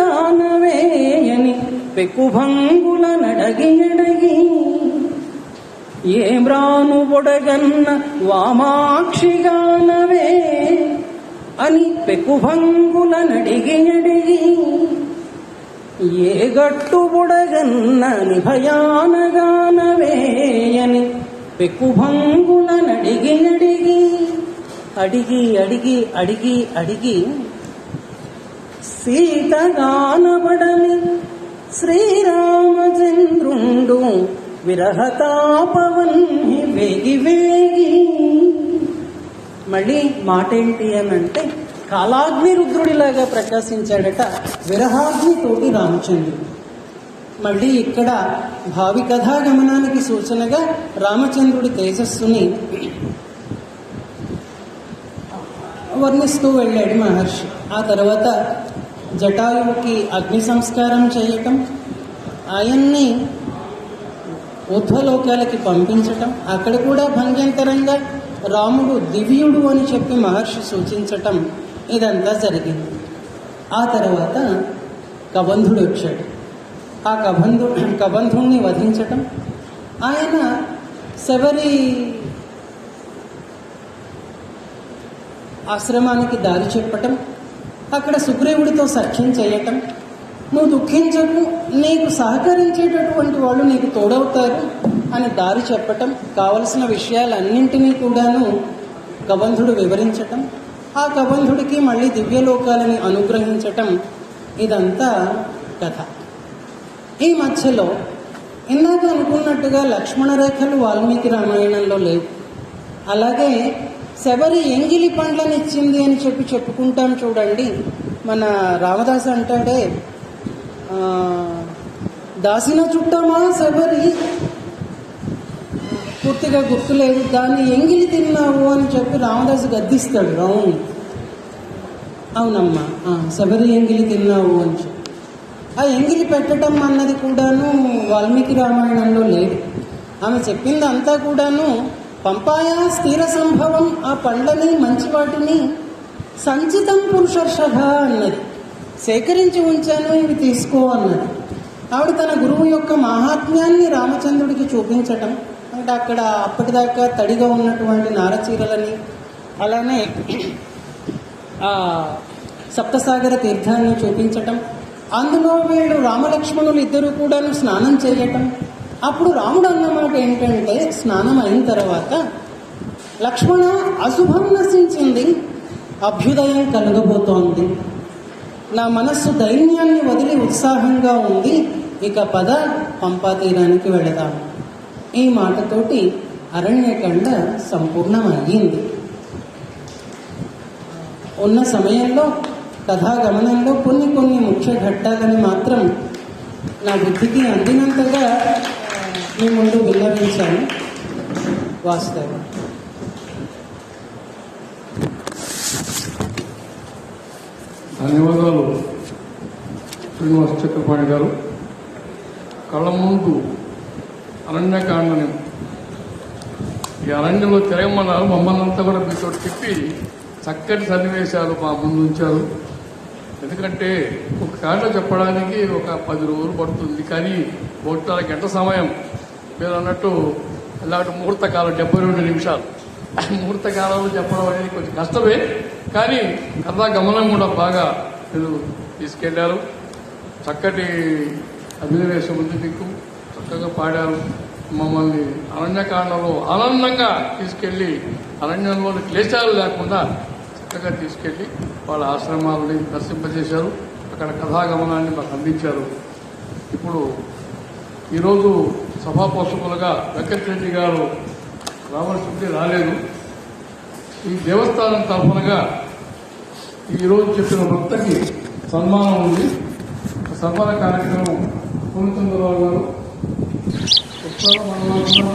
Speaker 1: పెకుభంగుల నడగి ఎడగి, ఏ మ్రాను బొడగన్న వామాక్షిగానవే అని పెకుభంగుల నడిగి అడిగి, ఏ గట్టు బుడగన్న నిభయానగానవేయని పెకుభంగుల నడిగి అడిగి, అడిగి అడిగి అడిగి అడిగి సీతగానబడని శ్రీరామచంద్రుండు విరహతాపవన్ని వేగి వేగి. మళ్ళీ మాట ఏంటి అని అంటే కాలాగ్ని రుద్రుడిలాగా ప్రకాశించాడట విరహాగ్నితోటి రామచంద్రుడు. మళ్ళీ ఇక్కడ భావి కథాగమనానికి సూచనగా రామచంద్రుడి తేజస్సుని వర్ణిస్తూ వెళ్ళాడు మహర్షి. ఆ తర్వాత జటాయువుకి అగ్ని సంస్కారం చేయటం, ఆయన్ని ఊర్ధ్వలోకాలకి పంపించటం, అక్కడ కూడా భంగ్యంతరంగా రాముడు దివ్యుడు అని చెప్పి మహర్షి సూచించటం, ఇదంతా జరిగింది. ఆ తర్వాత కబంధుడు వచ్చాడు. ఆ కబంధుణ్ణి వధించటం, ఆయన శబరి ఆశ్రమానికి దారి చెప్పటం, అక్కడ సుగ్రీవుడితో సఖ్యం చేయటం, నువ్వు దుఃఖించకు, నీకు సహకరించేటటువంటి వాళ్ళు నీకు తోడవుతారు అని దారి చెప్పటం, కావలసిన విషయాలన్నింటినీ కూడాను కబంధుడు వివరించటం, ఆ కబంధుడికి మళ్ళీ దివ్యలోకాలని అనుగ్రహించటం, ఇదంతా కథ. ఈ మధ్యలో ఇందాక అనుకున్నట్టుగా లక్ష్మణ రేఖలు వాల్మీకి రామాయణంలో లేవు. అలాగే శబరి ఎంగిలి పండ్లనిచ్చింది అని చెప్పుకుంటాం చూడండి. మన రామదాసు అంటాడే, దాసిన చుట్టమా శబరి, పూర్తిగా గుర్తులేదు, దాన్ని ఎంగిలి తిన్నావు అని చెప్పి రామదాసు గద్దిస్తాడు రావుని. అవునమ్మా, శబరి ఎంగిలి తిన్నావు అని చెప్పి. ఆ ఎంగిలి పెట్టడం అన్నది కూడాను వాల్మీకి రామాయణంలో లేదు. ఆమె చెప్పింది అంతా కూడాను పంపాయా స్థిర సంభవం, ఆ పండ్లని మంచి వాటిని సంచితం పురుషర్షభ అన్నది, సేకరించి ఉంచాను, ఇవి తీసుకో అన్నది. ఆవిడ తన గురువు యొక్క మహాత్మ్యాన్ని రామచంద్రుడికి చూపించటం, అంటే అక్కడ అప్పటిదాకా తడిగా ఉన్నటువంటి నారచీరలని, అలానే ఆ సప్తసాగర తీర్థాన్ని చూపించటం, అందులో వీళ్ళు రామలక్ష్మణులు ఇద్దరు కూడాను స్నానం చేయటం. అప్పుడు రాముడు అన్నమాట ఏంటంటే, స్నానం అయిన తర్వాత లక్ష్మణ, అశుభం నశించింది, అభ్యుదయం కలగబోతోంది, నా మనస్సు దైన్యాన్ని వదిలి ఉత్సాహంగా ఉంది, ఇక పద పంపా తీరానికి వెళదాము. ఈ మాటతోటి అరణ్యకాండ సంపూర్ణమయ్యింది. ఉన్న సమయంలో కథాగమనంలో కొన్ని ముఖ్య ఘట్టాలని మాత్రం నా బుద్ధికి అందినంతగా మీ ముందు విన్నవించాను. వాస్తవం.
Speaker 2: ధన్యవాదాలు శ్రీనివాస చక్రపాణి గారు. కళ్ళ ముందు అరణ్యకాండని, ఈ అరణ్యంలో తిరగమన్నారు, మమ్మల్ని అంతా కూడా మీతో తిప్పి చక్కటి సన్నివేశాలు మా ముందు ఉంచారు. ఎందుకంటే ఒక కాండ చెప్పడానికి ఒక 10 రోజులు పడుతుంది, కానీ 1.5 గంట సమయం. మీరు అన్నట్టు ఇలాంటి ముహూర్తకాలం 72 నిమిషాలు, ముహూర్తకాలంలో చెప్పడం అనేది కొంచెం కష్టమే, కానీ కథా గమనం కూడా బాగా మీరు తీసుకెళ్లారు. చక్కటి అభినవేశం ఉంది మీకు, చక్కగా పాడారు. మమ్మల్ని అరణ్యకాండలో ఆనందంగా తీసుకెళ్లి, అరణ్యంలోని క్లేశాలు లేకుండా చక్కగా తీసుకెళ్లి వాళ్ళ ఆశ్రమాలని దర్శింపజేశారు. అక్కడ కథాగమనాన్ని మాకు అందించారు. ఇప్పుడు ఈరోజు సభాపోషకులుగా వెంకటరెడ్డి గారు రావాల్సింది రాలేదు. ఈ దేవస్థానం తరఫునగా ఈరోజు చెప్పిన భక్తకి సన్మానం ఉంది. సన్మాన కార్యక్రమం పూర్ణచంద్రరావు గారు ఉత్తర మండలంలో